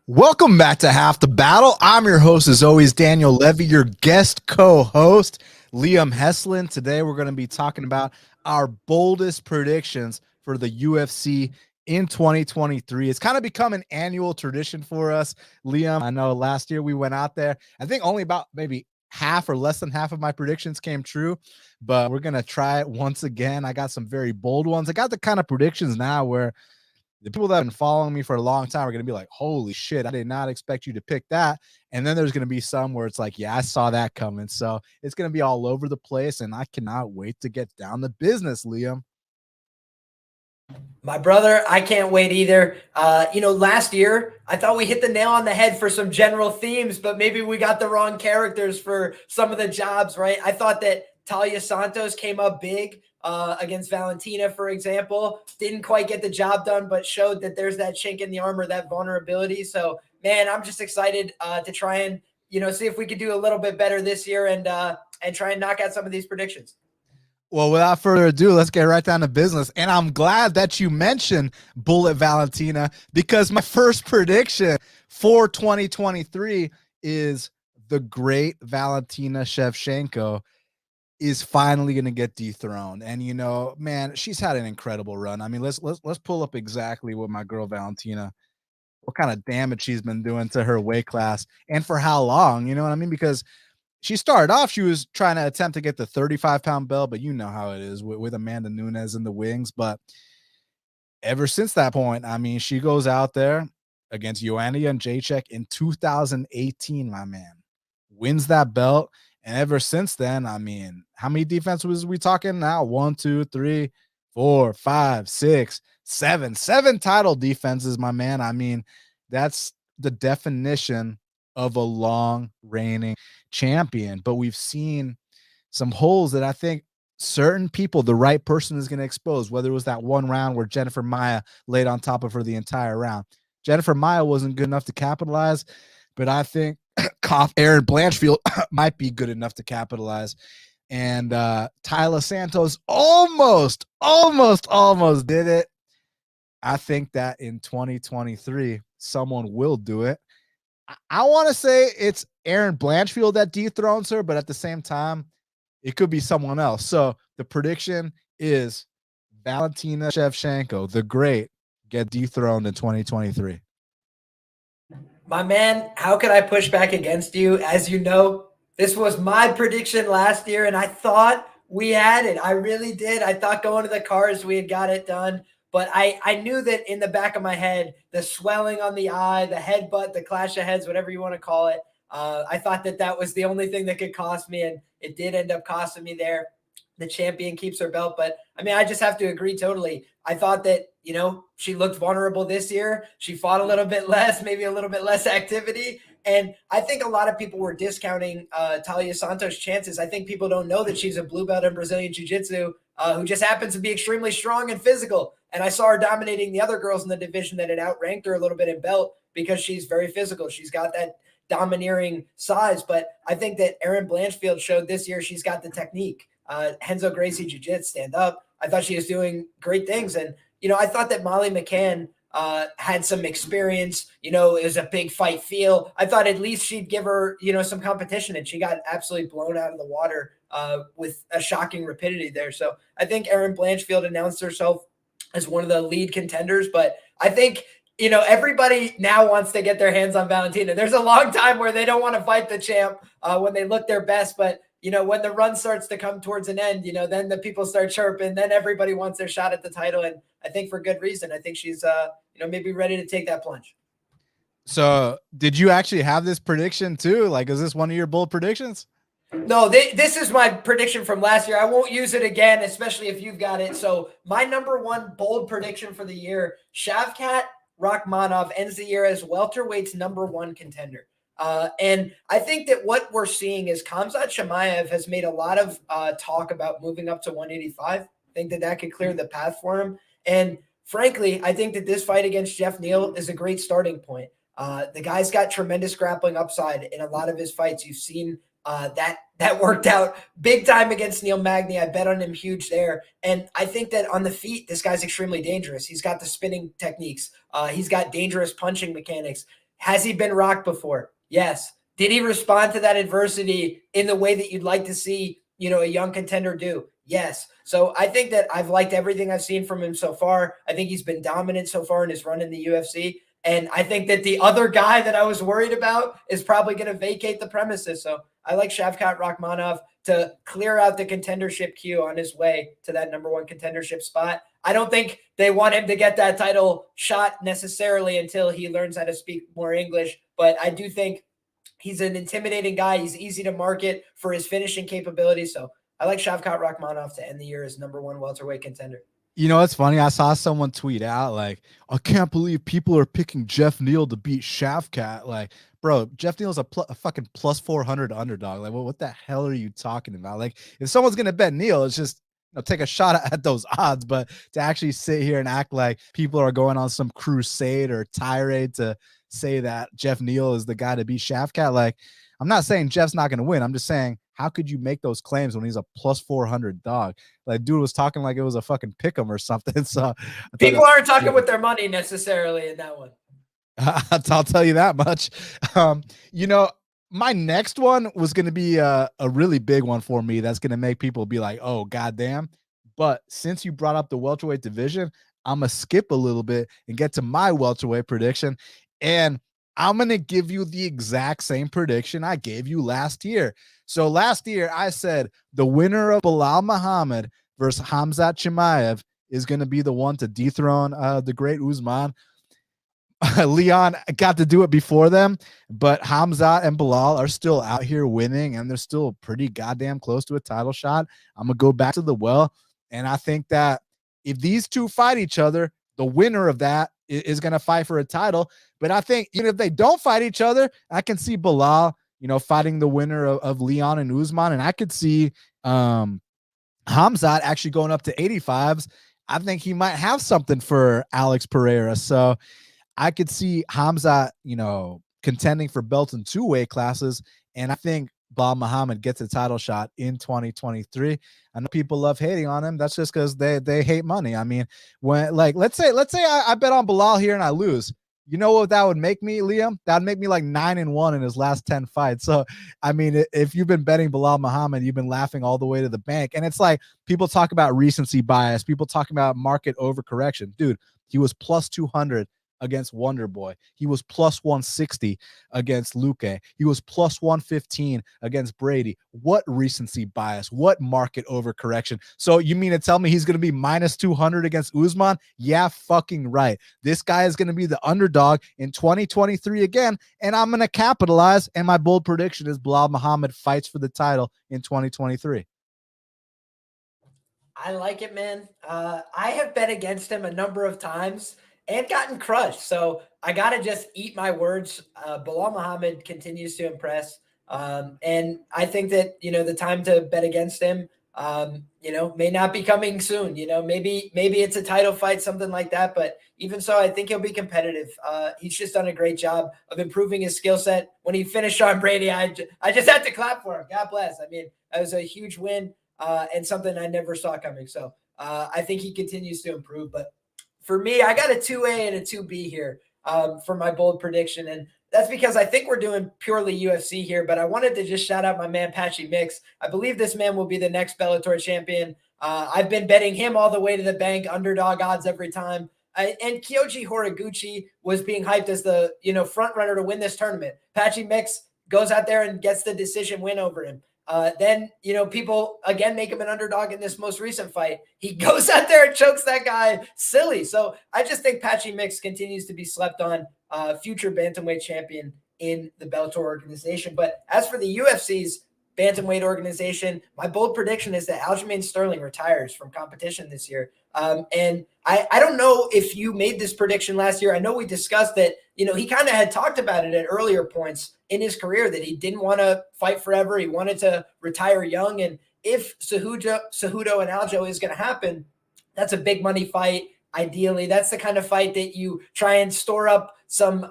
Welcome back to Half the Battle. I'm your host, as always, Daniel Levy, your guest co-host, Liam Heslin. Today, we're going to be talking about our boldest predictions for the UFC in 2023. It's kind of become an annual tradition for us, Liam. I know last year we went out there. I think only about maybe half or less than half of my predictions came true, but we're going to try it once again. I got some very bold ones. I got the kind of predictions now where the people that have been following me for a long time are going to be like, holy shit, I did not expect you to pick that. And then there's going to be some where it's like, yeah, I saw that coming. So it's going to be all over the place. And I cannot wait to get down to business, Liam. My brother, I can't wait either. Last year, I thought we hit the nail on the head for some general themes, but maybe we got the wrong characters for some of the jobs, right? I thought that Taila Santos came up big against Valentina, for example. Didn't quite get the job done, but showed that there's that chink in the armor, that vulnerability. So, man, I'm just excited to try and, see if we could do a little bit better this year and try and knock out some of these predictions. Well, without further ado, let's get right down to business. And I'm glad that you mentioned Bullet Valentina, because my first prediction for 2023 is the great Valentina Shevchenko is finally going to get dethroned. And, man, she's had an incredible run. I mean, let's pull up exactly what my girl Valentina, what kind of damage she's been doing to her weight class and for how long, you know what I mean? Because she started off, she was trying to attempt to get the 35-pound belt, but you know how it is with Amanda Nunes in the wings. But ever since that point, I mean, she goes out there against Joanna Jędrzejczyk in 2018, my man, wins that belt. And ever since then, I mean, how many defenses was we talking now? 1, 2, 3, 4, 5, 6, 7. 7 title defenses, my man. I mean, that's the definition of a long reigning champion. But we've seen some holes that I think certain people, the right person, is going to expose, whether it was that one round where Jennifer Maia laid on top of her the entire round. Jennifer Maia wasn't good enough to capitalize, but I think Erin Blanchfield might be good enough to capitalize. And Taila Santos almost did it. I think that in 2023, someone will do it. I want to say it's Erin Blanchfield that dethrones her, but at the same time, it could be someone else. So the prediction is Valentina Shevchenko, the great, get dethroned in 2023. My man, how could I push back against you? As you know, this was my prediction last year, and I thought we had it. I really did. I thought going to the cars, we had got it done. But I knew that in the back of my head, the swelling on the eye, the headbutt, the clash of heads, whatever you want to call it, I thought that was the only thing that could cost me, and it did end up costing me there. The champion keeps her belt. But, I mean, I just have to agree totally. I thought that, she looked vulnerable this year. She fought a little bit less, maybe a little bit less activity. And I think a lot of people were discounting Taila Santos' chances. I think people don't know that she's a blue belt in Brazilian Jiu-Jitsu who just happens to be extremely strong and physical. And I saw her dominating the other girls in the division that had outranked her a little bit in belt because she's very physical. She's got that domineering size. But I think that Erin Blanchfield showed this year she's got the technique. Renzo Gracie Jiu-Jitsu, stand up. I thought she was doing great things. And, I thought that Molly McCann had some experience. It was a big fight feel. I thought at least she'd give her, some competition, and she got absolutely blown out of the water with a shocking rapidity there. So I think Erin Blanchfield announced herself as one of the lead contenders, but I think, everybody now wants to get their hands on Valentina. There's a long time where they don't want to fight the champ when they look their best, but when the run starts to come towards an end, then the people start chirping, then everybody wants their shot at the title. And I think for good reason. I think she's, maybe ready to take that plunge. So did you actually have this prediction too? Like, is this one of your bold predictions? No, this is my prediction from last year. I won't use it again, especially if you've got it. So my number one bold prediction for the year, Shavkat Rakhmonov ends the year as welterweight's number one contender. And I think that what we're seeing is Khamzat Chimaev has made a lot of talk about moving up to 185. I think that could clear the path for him. And frankly, I think that this fight against Jeff Neal is a great starting point. The guy's got tremendous grappling upside in a lot of his fights. You've seen that worked out big time against Neil Magny. I bet on him huge there. And I think that on the feet, this guy's extremely dangerous. He's got the spinning techniques. He's got dangerous punching mechanics. Has he been rocked before? Yes. Did he respond to that adversity in the way that you'd like to see, a young contender do? Yes. So I think that I've liked everything I've seen from him so far. I think he's been dominant so far in his run in the UFC. And I think that the other guy that I was worried about is probably going to vacate the premises. So I like Shavkat Rakhmonov to clear out the contendership queue on his way to that number one contendership spot. I don't think they want him to get that title shot necessarily until he learns how to speak more English. But I do think he's an intimidating guy. He's easy to market for his finishing capabilities. So I like Shavkat Rakhmonov to end the year as number one welterweight contender. It's funny. I saw someone tweet out like, I can't believe people are picking Jeff Neal to beat Shavkat. Like, bro, Jeff Neal's a fucking plus 400 underdog. Like, what the hell are you talking about? Like, if someone's going to bet Neal, it's just take a shot at those odds. But to actually sit here and act like people are going on some crusade or tirade to say that Jeff Neal is the guy to beat Shavkat, like, I'm not saying Jeff's not going to win. I'm just saying, how could you make those claims when he's a plus 400 dog? Like, dude was talking like it was a fucking pick'em or something. So people aren't talking with their money necessarily in that one. I'll tell you that much. My next one was going to be a really big one for me. That's going to make people be like, oh, goddamn. But since you brought up the welterweight division, I'm going to skip a little bit and get to my welterweight prediction. And I'm going to give you the exact same prediction I gave you last year. So last year I said the winner of Belal Muhammad versus Khamzat Chimaev is going to be the one to dethrone the great Usman. Leon got to do it before them, but Khamzat and Belal are still out here winning, and they're still pretty goddamn close to a title shot. I'm going to go back to the well, and I think that if these two fight each other, the winner of that is going to fight for a title. But I think even if they don't fight each other, I can see Belal, fighting the winner of Leon and Usman. And I could see Khamzat actually going up to 85s. I think he might have something for Alex Pereira. So I could see Khamzat, contending for belts in two weight classes. And I think Belal Muhammad gets a title shot in 2023. I know people love hating on him. That's just because they hate money. I mean, when let's say I bet on Belal here and I lose. You know what that would make me, Liam? That would make me like 9-1 in his last 10 fights. So, I mean, if you've been betting Belal Muhammad, you've been laughing all the way to the bank. And it's like people talk about recency bias. People talk about market overcorrection. Dude, he was plus 200 against Wonder Boy. He was plus 160 against Luque. He was plus 115 against Brady. What recency bias? What market overcorrection? So you mean to tell me he's going to be minus 200 against Usman? Yeah, fucking right. This guy is going to be the underdog in 2023 again, and I'm going to capitalize, and my bold prediction is Belal Muhammad fights for the title in 2023. I like it, man. I have bet against him a number of times and gotten crushed. So I got to just eat my words. Belal Muhammad continues to impress. And I think that, the time to bet against him, may not be coming soon. Maybe it's a title fight, something like that. But even so, I think he'll be competitive. He's just done a great job of improving his skill set. When he finished on Brady, I just had to clap for him. God bless. I mean, that was a huge win and something I never saw coming. So I think he continues to improve. But for me, I got a 2A and a 2B here for my bold prediction. And that's because I think we're doing purely UFC here, but I wanted to just shout out my man, Patchy Mix. I believe this man will be the next Bellator champion. I've been betting him all the way to the bank, underdog odds every time. And Kyoji Horiguchi was being hyped as the, front runner to win this tournament. Patchy Mix goes out there and gets the decision win over him. Then, people again make him an underdog in this most recent fight. He goes out there and chokes that guy silly. So I just think Patchy Mix continues to be slept on, future bantamweight champion in the Bellator organization. But as for the UFC's bantamweight organization, my bold prediction is that Aljamain Sterling retires from competition this year. And I don't know if you made this prediction last year. I know we discussed that, he kind of had talked about it at earlier points in his career that he didn't want to fight forever. He wanted to retire young. And if Cejudo and Aljo is going to happen, that's a big money fight. Ideally, that's the kind of fight that you try and store up some,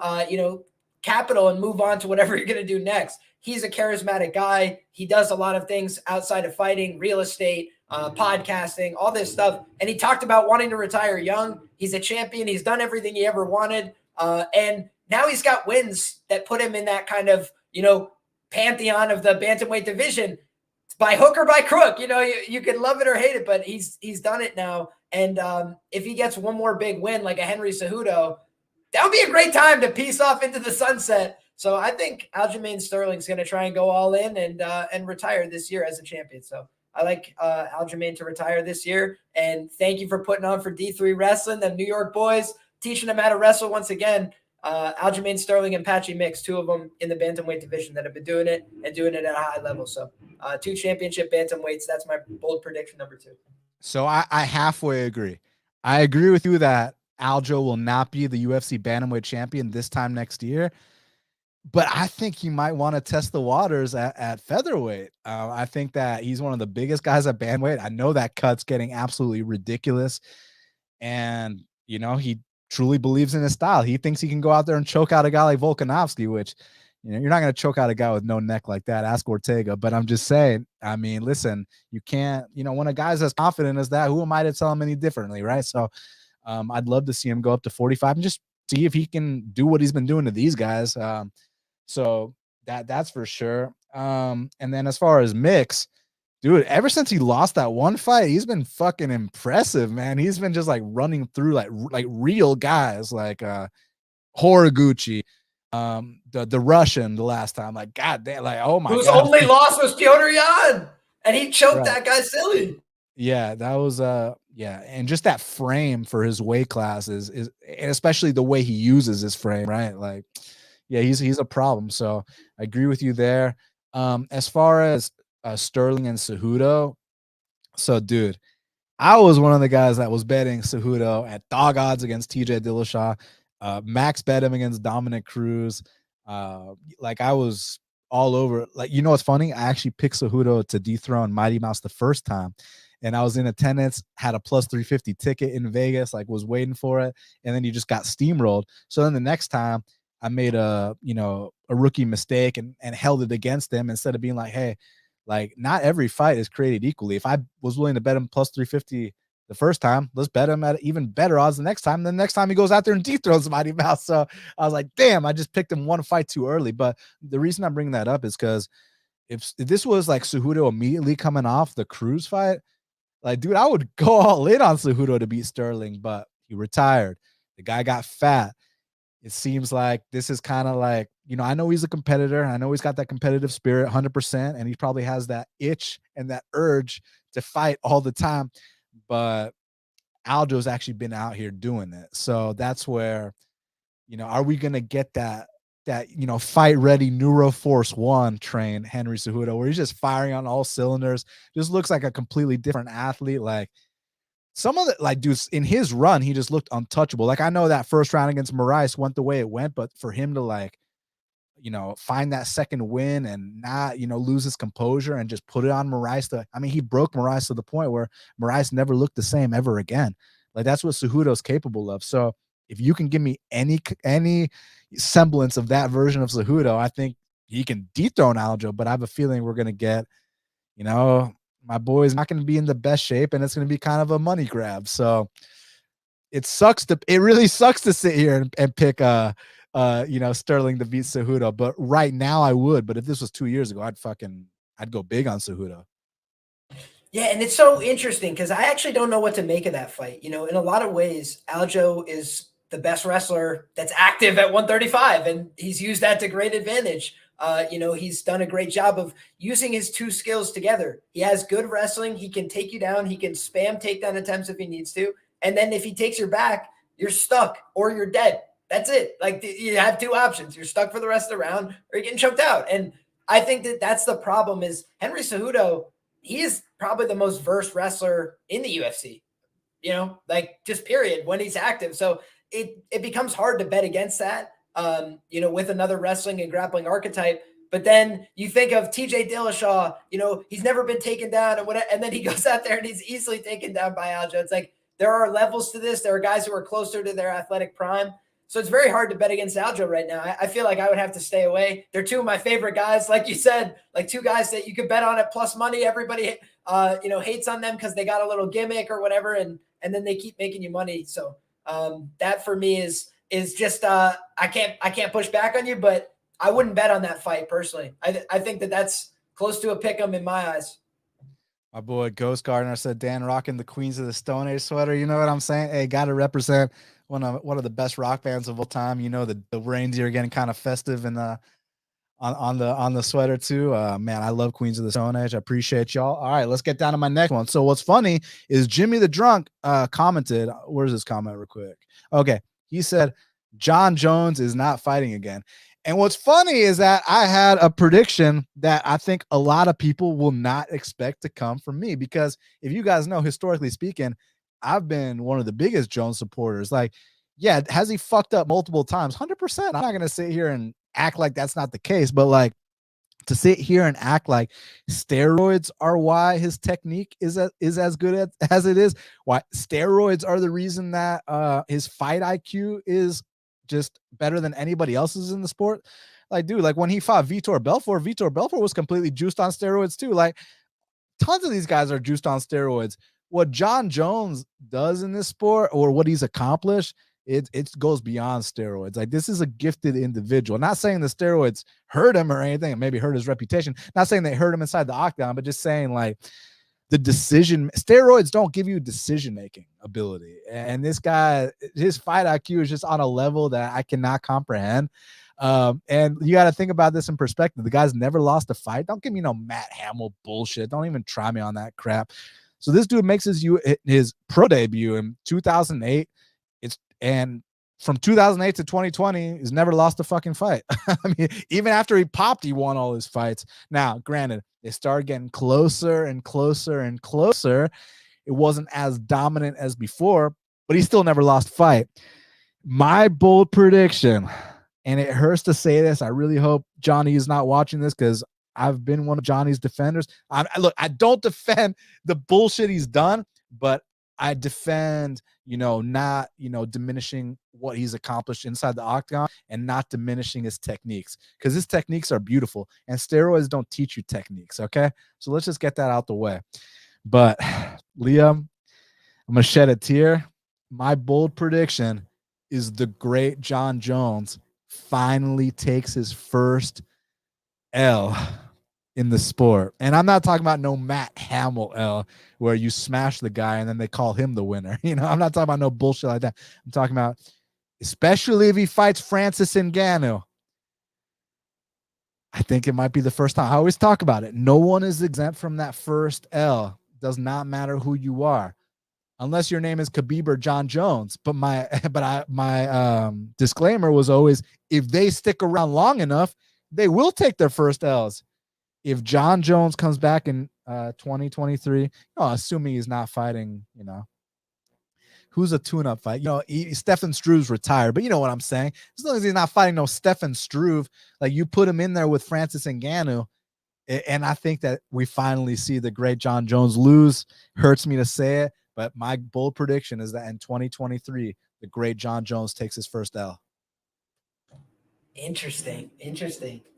capital and move on to whatever you're going to do next. He's a charismatic guy. He does a lot of things outside of fighting, real estate, podcasting, all this stuff. And he talked about wanting to retire young. He's a champion. He's done everything he ever wanted. And now he's got wins that put him in that kind of, pantheon of the bantamweight division by hook or by crook. You can love it or hate it, but he's done it now. And if he gets one more big win, like a Henry Cejudo, that would be a great time to peace off into the sunset. So I think Aljamain Sterling's going to try and go all in and retire this year as a champion. So I like Aljamain to retire this year. And thank you for putting on for D3 Wrestling, the New York boys, teaching them how to wrestle once again. Aljamain Sterling and Patchy Mix, two of them in the bantamweight division that have been doing it and doing it at a high level. So 2 championship bantamweights. That's my bold prediction number 2. So I halfway agree. I agree with you that Aljo will not be the UFC bantamweight champion this time next year, but I think he might want to test the waters at featherweight. I think that he's one of the biggest guys at bantamweight. I know that cut's getting absolutely ridiculous, and he truly believes in his style. He thinks he can go out there and choke out a guy like Volkanovski, which you're not going to choke out a guy with no neck like that. Ask Ortega. But I'm just saying, I mean, listen, you can't, when a guy's as confident as that, who am I to tell him any differently, right? So I'd love to see him go up to 45 and just see if he can do what he's been doing to these guys. So that's for sure. And then as far as Mix, dude, ever since he lost that one fight, he's been fucking impressive, man. He's been just like running through like real guys, like Horiguchi, the Russian the last time. Like, god damn, like, oh my god. Whose only loss was Piotr Yan, and he choked that guy silly. Yeah, that was yeah, and just that frame for his weight class is and especially the way he uses his frame, right? Like, yeah, he's a problem. So I agree with you there. As far as Sterling and Cejudo, so dude, I was one of the guys that was betting Cejudo at dog odds against TJ Dillashaw. Max bet him against Dominic Cruz. Like I was all over. Like, what's funny? I actually picked Cejudo to dethrone Mighty Mouse the first time, and I was in attendance, had a plus 350 ticket in Vegas, like was waiting for it, and then he just got steamrolled. So then the next time I made a rookie mistake and held it against him instead of being like, hey, like not every fight is created equally. If I was willing to bet him plus 350 the first time, let's bet him at even better odds the next time. The next time he goes out there and dethrones Mighty Mouse. So I was like, damn, I just picked him one fight too early. But the reason I'm bringing that up is because if this was like Cejudo immediately coming off the Cruz fight, like, dude, I would go all in on Cejudo to beat Sterling, but he retired. The guy got fat. It seems like this is kind of like, I know he's a competitor. I know he's got that competitive spirit 100%, and he probably has that itch and that urge to fight all the time. But Aljo's actually been out here doing it. So that's where, are we going to get that fight ready Neuroforce 1 train Henry Cejudo, where he's just firing on all cylinders, just looks like a completely different athlete. Like, some of the, like, dudes in his run, he just looked untouchable. Like, I know that first round against Moraes went the way it went, but for him to like, find that second win and not, lose his composure and just put it on Moraes he broke Moraes to the point where Moraes never looked the same ever again. Like, that's what Cejudo's capable of. So if you can give me any semblance of that version of Cejudo, I think he can dethrone Aljo, but I have a feeling we're going to get, my boy's not going to be in the best shape, and it's going to be kind of a money grab. So it really sucks to sit here and pick Sterling to beat Cejudo. But right now I would. But if this was 2 years ago, I'd go big on Cejudo. Yeah, and it's so interesting because I actually don't know what to make of that fight. In a lot of ways, Aljo is the best wrestler that's active at 135, and he's used that to great advantage. He's done a great job of using his two skills together. He has good wrestling. He can take you down. He can spam takedown attempts if he needs to. And then if he takes your back, you're stuck or you're dead. That's it. Like, you have two options. You're stuck for the rest of the round or you're getting choked out. And I think that's the problem is Henry Cejudo, he is probably the most versed wrestler in the UFC, like just period when he's active. So it becomes hard to bet against that. With another wrestling and grappling archetype. But then you think of TJ Dillashaw, he's never been taken down and then he goes out there and he's easily taken down by Aljo. It's like, there are levels to this. There are guys who are closer to their athletic prime. So it's very hard to bet against Aljo right now. I feel like I would have to stay away. They're two of my favorite guys. Like you said, like two guys that you could bet on at plus money. Everybody, hates on them because they got a little gimmick or whatever. And then they keep making you money. So that for me is is just I can't push back on you, but I wouldn't bet on that fight personally. I think that that's close to a pick 'em in my eyes. My boy Ghost Gardener said, Dan rocking the Queens of the Stone Age sweater. You know what I'm saying? Hey, got to represent one of the best rock bands of all time. You know, the reindeer getting kind of festive and on the sweater too. Man, I love Queens of the Stone Age. I appreciate y'all. All right, let's get down to my next one. So what's funny is Jimmy the Drunk commented. Where's his comment real quick? Okay, he said Jon Jones is not fighting again. And what's funny is that I had a prediction that I think a lot of people will not expect to come from me, because if you guys know, historically speaking, I've been one of the biggest Jones supporters. Like, yeah, has he fucked up multiple times? 100%. I'm not going to sit here and act like that's not the case, but like, to sit here and act like steroids are why his technique is as good as it is, why steroids are the reason that his fight IQ is just better than anybody else's in the sport. Like, dude, like when he fought Vitor Belfort was completely juiced on steroids too. Like, tons of these guys are juiced on steroids. What Jon Jones does in this sport, or what he's accomplished, it goes beyond steroids. Like, this is a gifted individual. Not saying the steroids hurt him or anything, and maybe hurt his reputation. Not saying they hurt him inside the octagon, but just saying, like, the steroids don't give you decision-making ability. And this guy, his fight IQ is just on a level that I cannot comprehend. And you got to think about this in perspective. The guy's never lost a fight. Don't give me no Matt Hamill bullshit. Don't even try me on that crap. So this dude makes his pro debut in 2008. And from 2008 to 2020, he's never lost a fucking fight. I mean, even after he popped, he won all his fights. Now, granted, they started getting closer and closer and closer. It wasn't as dominant as before, but he still never lost a fight. My bold prediction, and it hurts to say this, I really hope Johnny is not watching this, because I've been one of Johnny's defenders. Look, I don't defend the bullshit he's done, but I defend, not, diminishing what he's accomplished inside the octagon, and not diminishing his techniques, because his techniques are beautiful, and steroids don't teach you techniques. Okay. So let's just get that out the way. But Liam, I'm going to shed a tear. My bold prediction is the great Jon Jones finally takes his first L in the sport. And I'm not talking about no Matt Hamill L where you smash the guy and then they call him the winner. I'm not talking about no bullshit like that. I'm talking about, especially if he fights Francis Ngannou, I think it might be the first time. I always talk about it. No one is exempt from that first L. Does not matter who you are, unless your name is Khabib or Jon Jones. But my disclaimer was always, if they stick around long enough, they will take their first L's. If Jon Jones comes back in 2023, assuming he's not fighting, who's a tune-up fight? Stefan Struve's retired, but you know what I'm saying? As long as he's not fighting no Stefan Struve, like, you put him in there with Francis Ngannou, and I think that we finally see the great Jon Jones lose. Hurts me to say it, but my bold prediction is that in 2023, the great Jon Jones takes his first L. Interesting.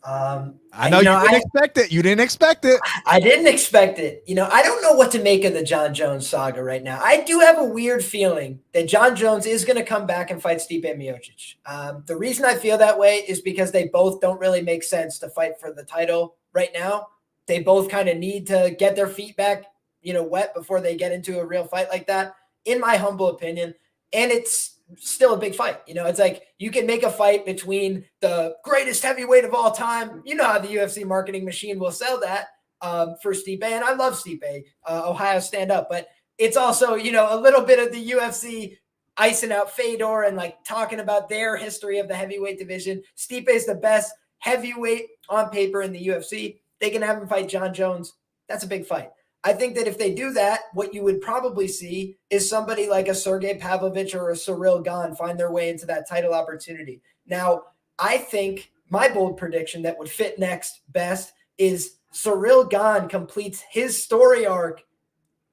I know you didn't expect it. You didn't expect it. I didn't expect it. I don't know what to make of the Jon Jones saga right now. I do have a weird feeling that Jon Jones is going to come back and fight Stipe Miocic. The reason I feel that way is because they both don't really make sense to fight for the title right now. They both kind of need to get their feet back, wet before they get into a real fight like that, in my humble opinion. And it's still a big fight. It's like, you can make a fight between the greatest heavyweight of all time. You know how the UFC marketing machine will sell that for Stipe. And I love Stipe, Ohio stand up, but it's also, a little bit of the UFC icing out Fedor and like talking about their history of the heavyweight division. Stipe is the best heavyweight on paper in the UFC. They can have him fight Jon Jones. That's a big fight. I think that if they do that, what you would probably see is somebody like a Sergey Pavlovich or a Cyril Gane find their way into that title opportunity. Now, I think my bold prediction that would fit next best is Cyril Gane completes his story arc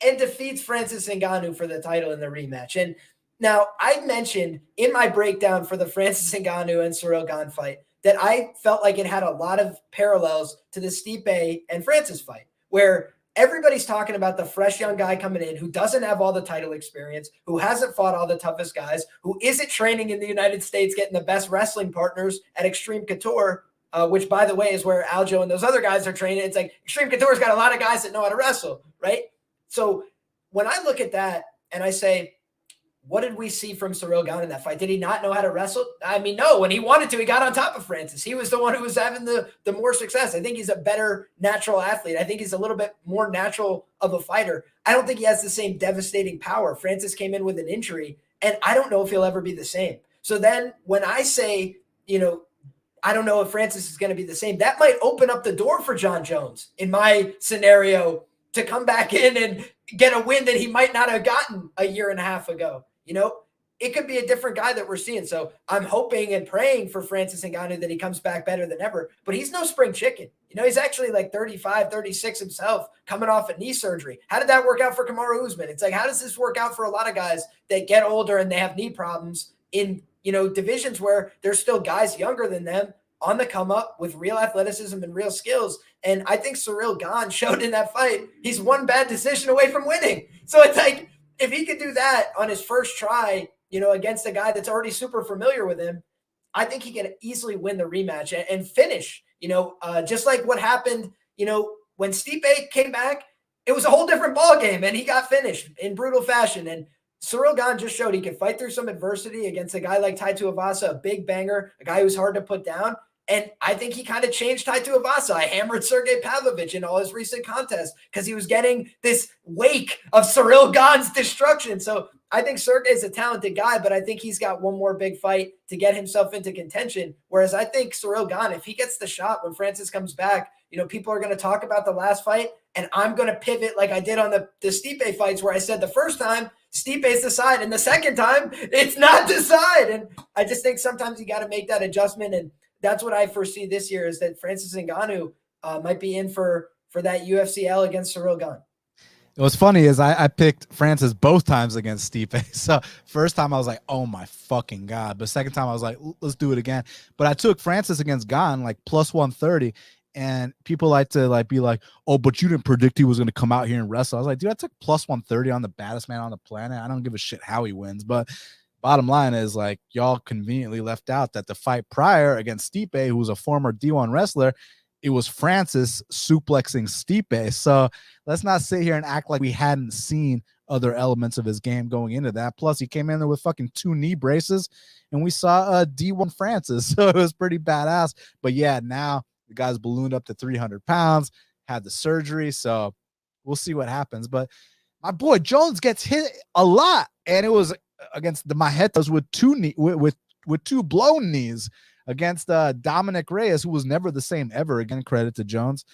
and defeats Francis Ngannou for the title in the rematch. And now, I mentioned in my breakdown for the Francis Ngannou and Cyril Gane fight that I felt like it had a lot of parallels to the Stipe and Francis fight, where everybody's talking about the fresh young guy coming in who doesn't have all the title experience, who hasn't fought all the toughest guys, who isn't training in the United States, getting the best wrestling partners at Extreme Couture, which, by the way, is where Aljo and those other guys are training. It's like Extreme Couture's got a lot of guys that know how to wrestle, right? So when I look at that and I say, what did we see from Ciryl Gane in that fight? Did he not know how to wrestle? I mean, no. When he wanted to, he got on top of Francis. He was the one who was having the more success. I think he's a better natural athlete. I think he's a little bit more natural of a fighter. I don't think he has the same devastating power. Francis came in with an injury, and I don't know if he'll ever be the same. So then when I say, I don't know if Francis is going to be the same, that might open up the door for Jon Jones in my scenario to come back in and get a win that he might not have gotten a year and a half ago. It could be a different guy that we're seeing. So I'm hoping and praying for Francis Ngannou that he comes back better than ever. But he's no spring chicken. He's actually like 35, 36 himself, coming off a knee surgery. How did that work out for Kamaru Usman? It's like, how does this work out for a lot of guys that get older and they have knee problems in, divisions where there's still guys younger than them on the come up with real athleticism and real skills? And I think Ciryl Gane showed in that fight, he's one bad decision away from winning. So it's like, if he could do that on his first try, against a guy that's already super familiar with him, I think he can easily win the rematch and finish, just like what happened, when Stipe came back, it was a whole different ball game and he got finished in brutal fashion. And Ciryl Gane just showed he could fight through some adversity against a guy like Tai Tuivasa, a big banger, a guy who's hard to put down. And I think he kind of changed Tai Tuivasa. I hammered Sergey Pavlovich in all his recent contests because he was getting this wake of Ciryl Gane's destruction. So I think Sergey's a talented guy, but I think he's got one more big fight to get himself into contention. Whereas I think Ciryl Gane, if he gets the shot when Francis comes back, people are going to talk about the last fight, and I'm going to pivot like I did on the Stipe fights where I said the first time, Stipe's the side, and the second time, it's not the side. And I just think sometimes you got to make that adjustment, and that's what I foresee this year is that Francis Ngannou might be in for that UFC L against Ciryl Gane. What's funny is I picked Francis both times against Stipe. So first time I was like, oh my fucking God. But second time I was like, let's do it again. But I took Francis against Gane like plus 130. And people like to be like, oh, but you didn't predict he was going to come out here and wrestle. I was like, dude, I took plus 130 on the baddest man on the planet. I don't give a shit how he wins. But bottom line is like y'all conveniently left out that the fight prior against Stipe, who was a former D1 wrestler, it was Francis suplexing Stipe. So let's not sit here and act like we hadn't seen other elements of his game going into that. Plus, he came in there with fucking 2 knee braces, and we saw a D1 Francis. So it was pretty badass. But yeah, now the guy's ballooned up to 300 pounds, had the surgery. So we'll see what happens. But my boy Jones gets hit a lot, and it was against the Majetas with 2 blown knees against Dominic Reyes, who was never the same ever. Again, credit to Jones.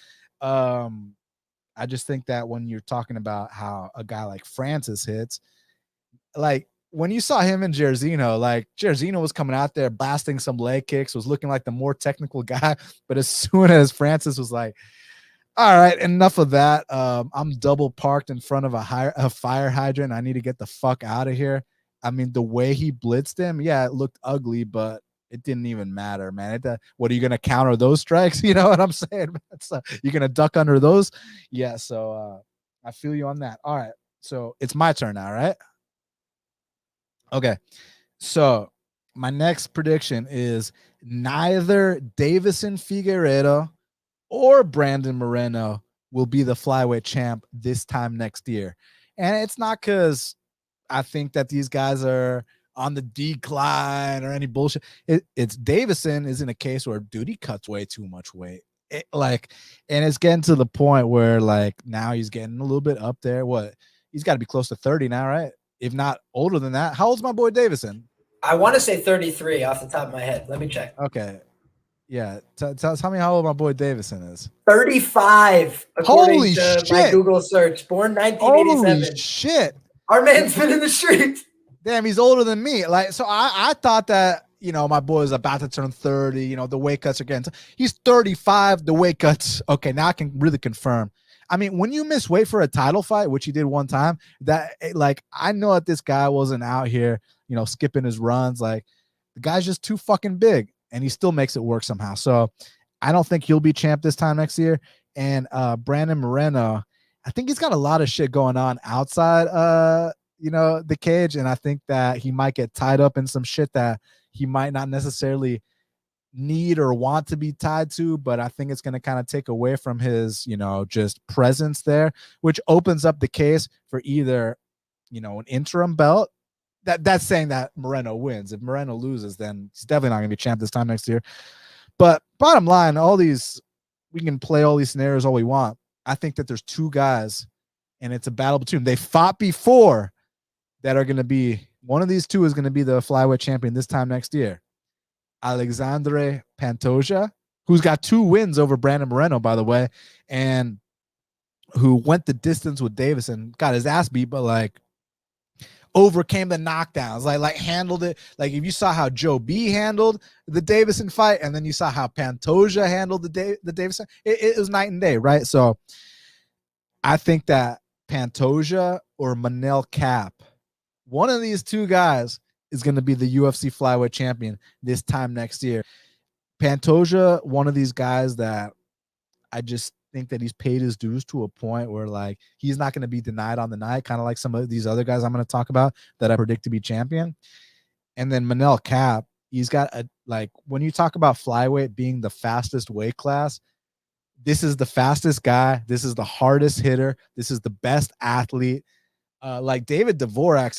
I just think that when you're talking about how a guy like Francis hits, like when you saw him and Jairzinho, like Jairzinho was coming out there blasting some leg kicks, was looking like the more technical guy. But as soon as Francis was like, all right, enough of that. I'm double parked in front of a fire hydrant. I need to get the fuck out of here. I mean, the way he blitzed him, yeah, it looked ugly, but it didn't even matter, man. What are you going to counter those strikes? You know what I'm saying? You're going to duck under those? Yeah, so I feel you on that. All right, so it's my turn now, right? Okay, so my next prediction is neither Davison Figueiredo or Brandon Moreno will be the flyweight champ this time next year. And it's not because I think that these guys are on the decline or any bullshit. It's Davison is in a case where dude, he cuts way too much weight. And it's getting to the point where like now he's getting a little bit up there. He's got to be close to 30 now, right? If not older than that. How old's my boy Davison? I want to say 33 off the top of my head. Let me check. Okay. Yeah. Tell me how old my boy Davison is. 35. Holy shit. My Google search. Born 1987. Holy shit. Our man's been in the streets. Damn, he's older than me. Like, so I thought that, my boy is about to turn 30. The weight cuts are getting. He's 35. The weight cuts. Okay, now I can really confirm. I mean, when you miss weight for a title fight, which he did one time, that like I know that this guy wasn't out here, skipping his runs. Like the guy's just too fucking big, and he still makes it work somehow. So I don't think he'll be champ this time next year. And Brandon Moreno, I think he's got a lot of shit going on outside, the cage. And I think that he might get tied up in some shit that he might not necessarily need or want to be tied to, but I think it's going to kind of take away from his, just presence there, which opens up the case for either, an interim belt. That's saying that Moreno wins. If Moreno loses, then he's definitely not going to be champ this time next year. But bottom line, we can play all these scenarios all we want. I think that there's two guys, and it's a battle between them. They fought before that are going to be, one of these two is going to be the flyweight champion this time next year. Alexandre Pantoja, who's got 2 wins over Brandon Moreno, by the way, and who went the distance with Davis and got his ass beat, but like overcame the knockdowns, like handled it. Like if you saw how Joe B handled the Davison fight, and then you saw how Pantoja handled the Davison, it was night and day, right? So I think that Pantoja or Manel Cap, one of these two guys is going to be the UFC flyweight champion this time next year. Pantoja, one of these guys that I just think that he's paid his dues to a point where like he's not going to be denied on the night, kind of like some of these other guys I'm going to talk about that I predict to be champion. And then Manel Cap, he's got when you talk about flyweight being the fastest weight class, this is the fastest guy. This is the hardest hitter. This is the best athlete. Like David Dvorak's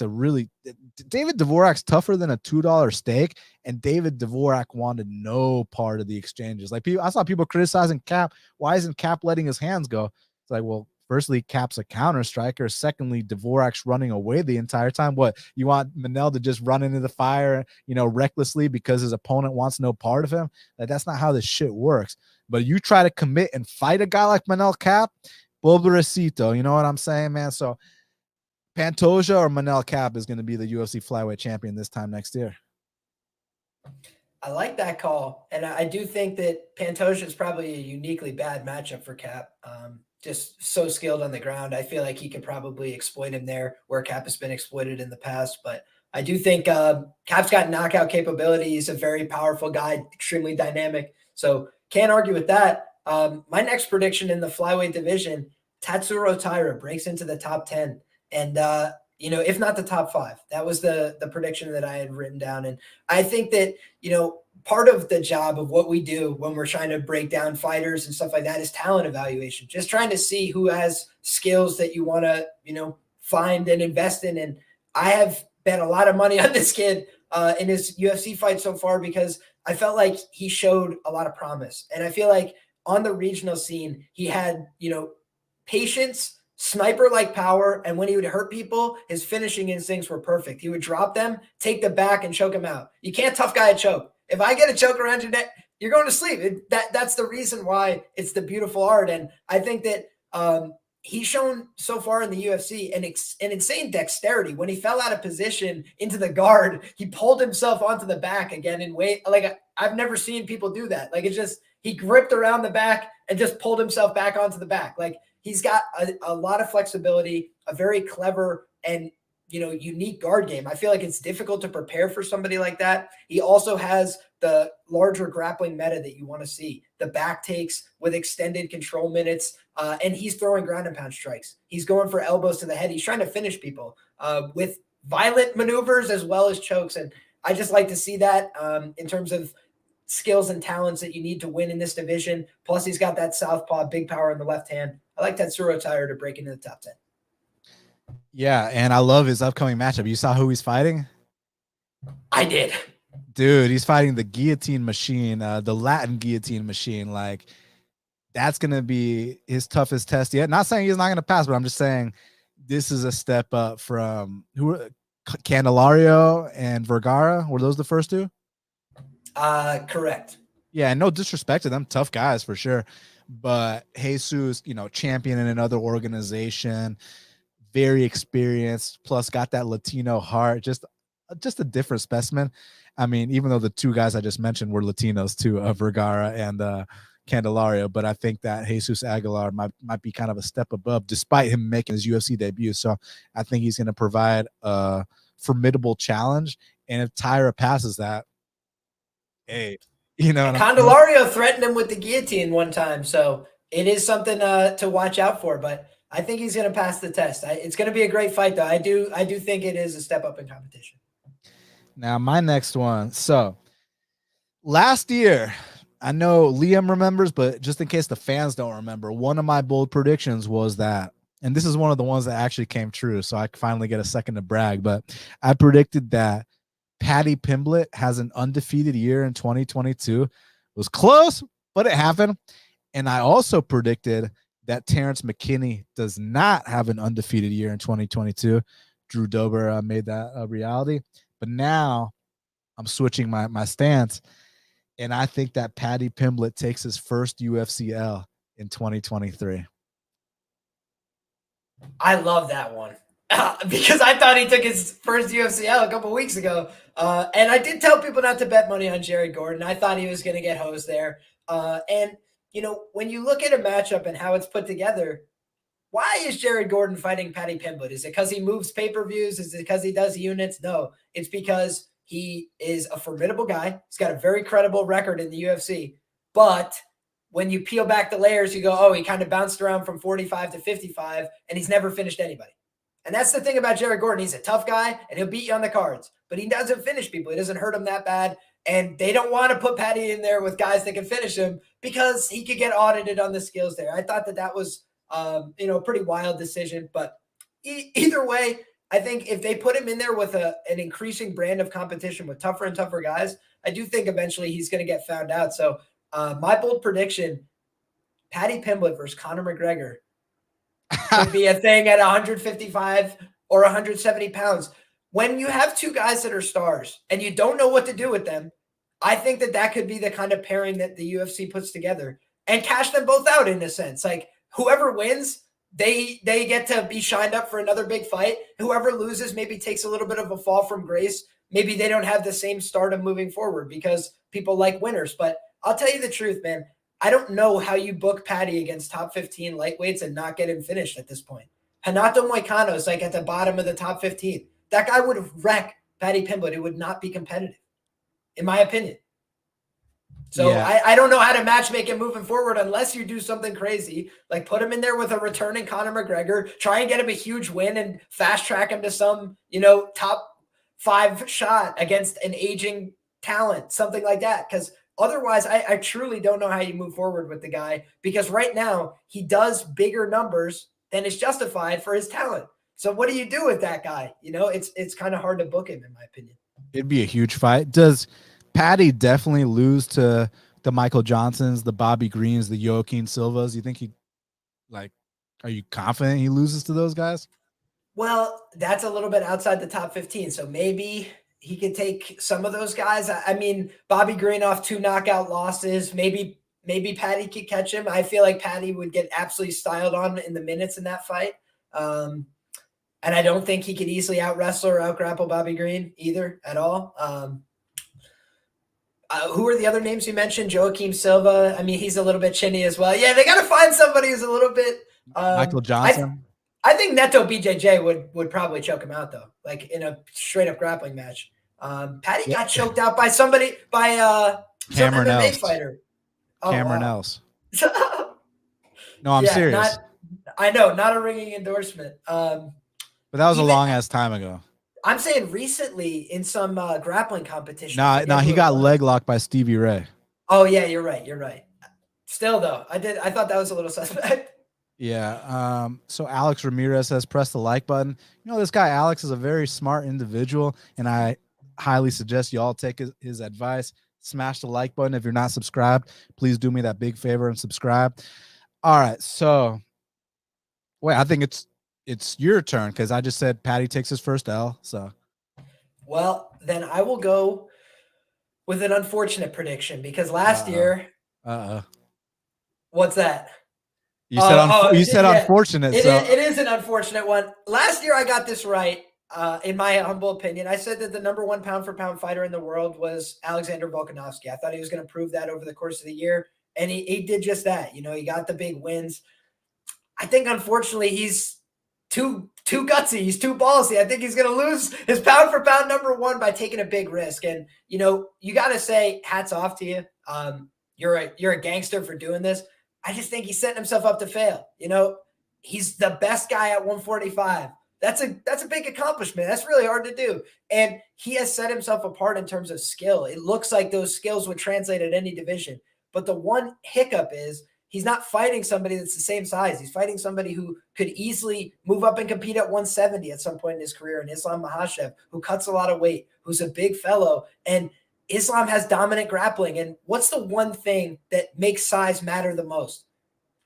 David Dvorak's tougher than a $2 steak, and David Dvorak wanted no part of the exchanges. Like I saw people criticizing Cap. Why isn't Cap letting his hands go? It's like, well, firstly, Cap's a counter striker. Secondly, Dvorak's running away the entire time. What, you want Manel to just run into the fire, recklessly because his opponent wants no part of him? Like, that's not how this shit works. But you try to commit and fight a guy like Manel Cap, pobrecito, you know what I'm saying, man? So Pantoja or Manel Cap is going to be the UFC flyweight champion this time next year. I like that call. And I do think that Pantoja is probably a uniquely bad matchup for Cap. Just so skilled on the ground. I feel like he could probably exploit him there where Cap has been exploited in the past. But I do think Cap's got knockout capability. He's a very powerful guy, extremely dynamic. So can't argue with that. My next prediction in the flyweight division, Tatsuro Taira breaks into the top 10. And, if not the top 5, that was the prediction that I had written down. And I think that, part of the job of what we do when we're trying to break down fighters and stuff like that is talent evaluation, just trying to see who has skills that you want to, find and invest in. And I have bet a lot of money on this kid in his UFC fight so far because I felt like he showed a lot of promise. And I feel like on the regional scene, he had, patience, sniper-like power, and when he would hurt people, his finishing instincts were perfect. He would drop them, take the back, and choke him out. You can't tough guy a choke. If I get a choke around your neck, you're going to sleep. That's the reason why it's the beautiful art. And I think that he's shown so far in the UFC an insane dexterity. When he fell out of position into the guard, he pulled himself onto the back again and I've never seen people do that. Like, it's just, he gripped around the back and just pulled himself back onto the back. Like, he's got a lot of flexibility, a very clever and, unique guard game. I feel like it's difficult to prepare for somebody like that. He also has the larger grappling meta that you want to see, the back takes with extended control minutes, and he's throwing ground and pound strikes. He's going for elbows to the head. He's trying to finish people with violent maneuvers as well as chokes. And I just like to see that in terms of skills and talents that you need to win in this division. Plus, he's got that southpaw, big power in the left hand. I like Tatsuro Taira to break into the top 10. Yeah, and I love his upcoming matchup. You saw who he's fighting? I did. Dude, he's fighting the guillotine machine, the Latin guillotine machine. Like, that's going to be his toughest test yet. Not saying he's not going to pass, but I'm just saying this is a step up from Candelario and Vergara. Were those the first two? Correct. Yeah, no disrespect to them. Tough guys for sure. But Jesus, champion in another organization, very experienced, plus got that Latino heart, just a different specimen. I mean, even though the two guys I just mentioned were Latinos too, Vergara and Candelario, but I think that Jesus Aguilar might be kind of a step above, despite him making his UFC debut. So I think he's going to provide a formidable challenge. And if Taira passes that, hey, Candelario threatened him with the guillotine one time, so it is something to watch out for. But I think he's going to pass the test. It's going to be a great fight, though. I do think it is a step up in competition. Now, my next one. So, last year, I know Liam remembers, but just in case the fans don't remember, one of my bold predictions was that, and this is one of the ones that actually came true, so I finally get a second to brag, but I predicted that Paddy Pimblett has an undefeated year in 2022. It was close, but it happened. And I also predicted that Terrence McKinney does not have an undefeated year in 2022. Drew Dober made that a reality. But now I'm switching my stance, and I think that Paddy Pimblett takes his first UFCL in 2023. I love that one because I thought he took his first UFCL a couple weeks ago. And I did tell people not to bet money on Jared Gordon. I thought he was going to get hosed there. And, you know, when you look at a matchup and how it's put together, why is Jared Gordon fighting Paddy Pimblett? Is it because he moves pay-per-views? Is it because he does units? No, it's because he is a formidable guy. He's got a very credible record in the UFC. But when you peel back the layers, you go, oh, he kind of bounced around from 45 to 55, and he's never finished anybody. And that's the thing about Jared Gordon. He's a tough guy, and he'll beat you on the cards. But he doesn't finish people. He doesn't hurt them that bad. And they don't want to put Paddy in there with guys that can finish him because he could get audited on the skills there. I thought that was a pretty wild decision. But either way, I think if they put him in there with an increasing brand of competition with tougher and tougher guys, I do think eventually he's going to get found out. So my bold prediction, Paddy Pimblett versus Conor McGregor could be a thing at 155 or 170 pounds. When you have two guys that are stars and you don't know what to do with them, I think that could be the kind of pairing that the UFC puts together and cash them both out in a sense. Like whoever wins, they get to be shined up for another big fight. Whoever loses maybe takes a little bit of a fall from grace. Maybe they don't have the same stardom moving forward because people like winners. But I'll tell you the truth, man. I don't know how you book Paddy against top 15 lightweights and not get him finished at this point. Renato Moicano is like at the bottom of the top 15. That guy would wreck Paddy Pimblett. It would not be competitive, in my opinion. So yeah. I don't know how to matchmake him moving forward unless you do something crazy, like put him in there with a returning Conor McGregor, try and get him a huge win and fast track him to some, top 5 shot against an aging talent, something like that. Because otherwise, I truly don't know how you move forward with the guy because right now he does bigger numbers than is justified for his talent. So what do you do with that guy? It's kind of hard to book him, in my opinion. It'd be a huge fight. Does Paddy definitely lose to the Michael Johnsons, the Bobby Greens, the Joaquin Silvas? You think are you confident he loses to those guys? Well, that's a little bit outside the top 15. So maybe he could take some of those guys. I mean, Bobby Green off 2 knockout losses. Maybe Paddy could catch him. I feel like Paddy would get absolutely styled on in the minutes in that fight. And I don't think he could easily out-wrestle or out-grapple Bobby Green either at all. Who are the other names you mentioned? Joaquim Silva. I mean, he's a little bit chinny as well. Yeah, they got to find somebody who's a little bit Michael Johnson. I think Neto BJJ would probably choke him out though, like in a straight up grappling match. Paddy got choked out by somebody some MMA fighter. Cameron Else. No, I'm serious. Not a ringing endorsement. But that was a long ass time ago. I'm saying recently in some grappling competition. No, he got leg locked by Stevie Ray. Oh yeah, you're right. Still though, I thought that was a little suspect. Yeah. So Alex Ramirez says press the like button. This guy Alex is a very smart individual, and I highly suggest you all take his advice. Smash the like button. If you're not subscribed, please do me that big favor and subscribe. All right. So wait, I think it's your turn because I just said Paddy takes his first L. So, well, then I will go with an unfortunate prediction because last year. What's that? You said unfortunate. It is an unfortunate one. Last year I got this right. In my humble opinion, I said that the number 1 pound for pound fighter in the world was Alexander Volkanovski. I thought he was going to prove that over the course of the year, and he did just that. He got the big wins. I think, unfortunately, he's too gutsy. He's too ballsy. I think he's going to lose his pound for pound number 1 by taking a big risk. And, you got to say hats off to you. You're a gangster for doing this. I just think he's setting himself up to fail. he's the best guy at 145. That's a big accomplishment. That's really hard to do. And he has set himself apart in terms of skill. It looks like those skills would translate at any division. But the one hiccup is he's not fighting somebody that's the same size. He's fighting somebody who could easily move up and compete at 170 at some point in his career, and Islam Makhachev, who cuts a lot of weight, who's a big fellow. And Islam has dominant grappling. And what's the one thing that makes size matter the most?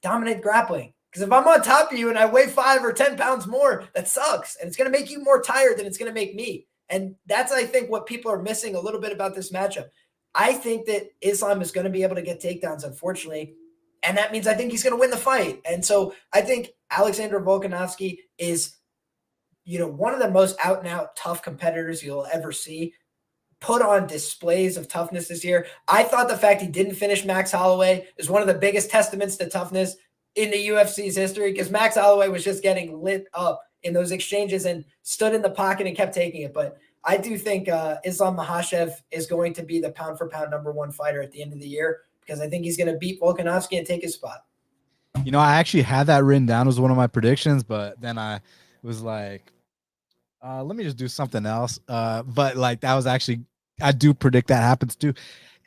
Dominant grappling. Because if I'm on top of you and I weigh 5 or 10 pounds more, that sucks. And it's going to make you more tired than it's going to make me. And that's, I think, what people are missing a little bit about this matchup. I think that Islam is going to be able to get takedowns, unfortunately. And that means I think he's going to win the fight. And so I think Alexander Volkanovski is, one of the most out and out tough competitors you'll ever see. Put on displays of toughness this year. I thought the fact he didn't finish Max Holloway is one of the biggest testaments to toughness in the UFC's history, because Max Holloway was just getting lit up in those exchanges and stood in the pocket and kept taking it. But I do think Islam Makhachev is going to be the pound for pound #1 fighter at the end of the year, because I think he's going to beat Volkanovski and take his spot. I actually had that written down as one of my predictions, but then I was like, let me just do something else. But like, that was actually, I do predict that happens too.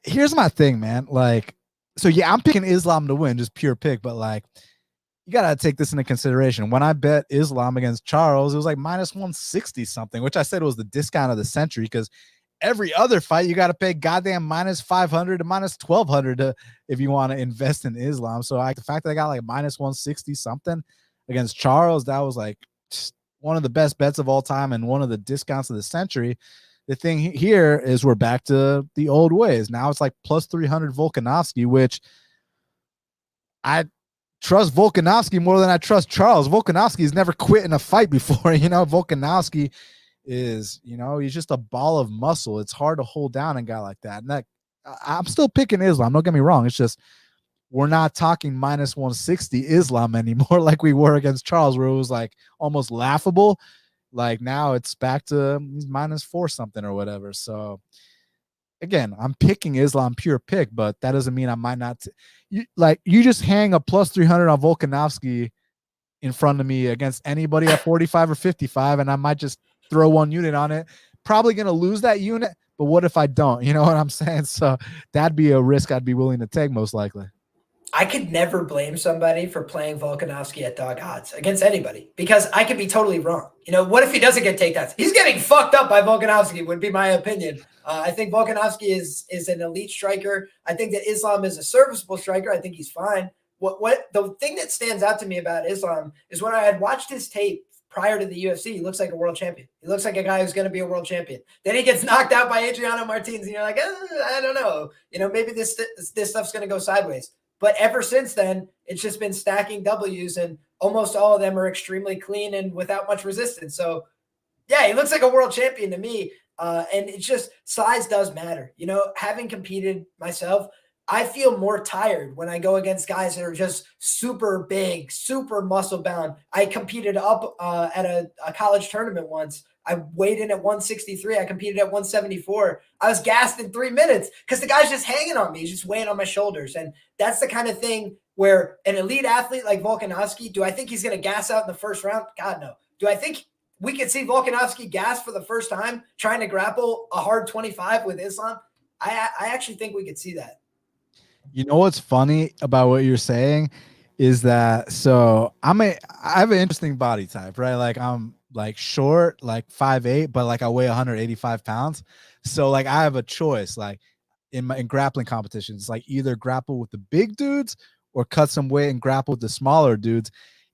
Here's my thing, man. Like, so yeah, I'm picking Islam to win, just pure pick, but like, you got to take this into consideration. When I bet Islam against Charles, it was like -160 something, which I said was the discount of the century, because every other fight you got to pay goddamn -500 to -1200 if you want to invest in Islam. So the fact that I got like -160 something against Charles, that was like one of the best bets of all time and one of the discounts of the century. The thing here is we're back to the old ways. Now it's like +300 Volkanovski, which I trust Volkanovski more than I trust Charles. Volkanovski has never quit in a fight before. Volkanovski is, he's just a ball of muscle. It's hard to hold down a guy like that. And I'm still picking Islam. Don't get me wrong. It's just, we're not talking -160 Islam anymore like we were against Charles, where it was like almost laughable. Like now it's back to -4 something or whatever. So again, I'm picking Islam pure pick, but that doesn't mean I might not. You just hang a +300 on Volkanovski in front of me against anybody at 45 or 55, and I might just throw one unit on it. Probably going to lose that unit, but what if I don't? You know what I'm saying? So that'd be a risk I'd be willing to take, most likely. I could never blame somebody for playing Volkanovski at dog odds against anybody, because I could be totally wrong. What if he doesn't get takedowns? He's getting fucked up by Volkanovski, would be my opinion. I think Volkanovski is an elite striker. I think that Islam is a serviceable striker. I think he's fine. What the thing that stands out to me about Islam is when I had watched his tape prior to the UFC, he looks like a world champion. He looks like a guy who's going to be a world champion. Then he gets knocked out by Adriano Martins, and you're like, I don't know. Maybe this stuff's going to go sideways. But ever since then, it's just been stacking W's, and almost all of them are extremely clean and without much resistance. So, yeah, he looks like a world champion to me. And it's just, size does matter. Having competed myself, I feel more tired when I go against guys that are just super big, super muscle bound. I competed up at a college tournament once. I weighed in at 163. I competed at 174. I was gassed in 3 minutes because the guy's just hanging on me. He's just weighing on my shoulders. And that's the kind of thing where an elite athlete like Volkanovski, do I think he's going to gas out in the first round? God, no. Do I think we could see Volkanovski gas for the first time trying to grapple a hard 25 with Islam? I actually think we could see that. What's funny about what you're saying is that, so I have an interesting body type, right? Like I'm like short, like 5'8", but like I weigh 185 pounds. So like I have a choice, like in grappling competitions, like either grapple with the big dudes or cut some weight and grapple with the smaller dudes.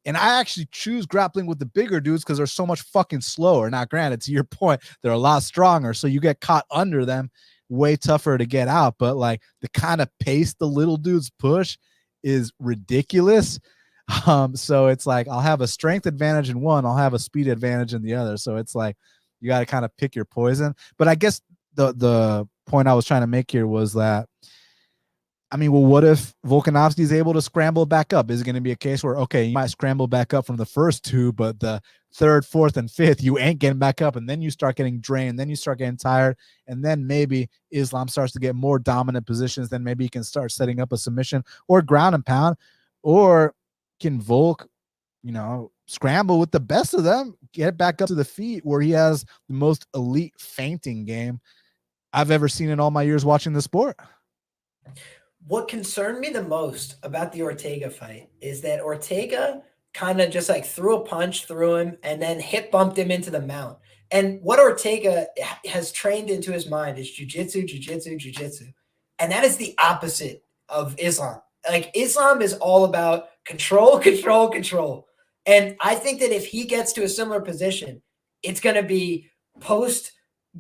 And I actually choose grappling with the bigger dudes because they're so much fucking slower. Now, granted, to your point, they're a lot stronger, so you get caught under them, way tougher to get out. But like the kind of pace the little dudes push is ridiculous. So it's like I'll have a strength advantage in one, I'll have a speed advantage in the other. So it's like you got to kind of pick your poison. But I guess the point I was trying to make here was that, I mean, well, what if Volkanovski is able to scramble back up? Is it going to be a case where, okay, you might scramble back up from the first two, but the third, fourth, and fifth, you ain't getting back up, and then you start getting drained, then you start getting tired, and then maybe Islam starts to get more dominant positions, then maybe he can start setting up a submission or ground and pound, or can Volk, scramble with the best of them, get back up to the feet, where he has the most elite feinting game I've ever seen in all my years watching the sport. What concerned me the most about the Ortega fight is that Ortega kind of just like threw a punch through him and then hip bumped him into the mount. And what Ortega has trained into his mind is jiu-jitsu, jiu-jitsu, jiu-jitsu. And that is the opposite of Islam. Like, Islam is all about control, control, control. And I think that if he gets to a similar position, it's going to be post,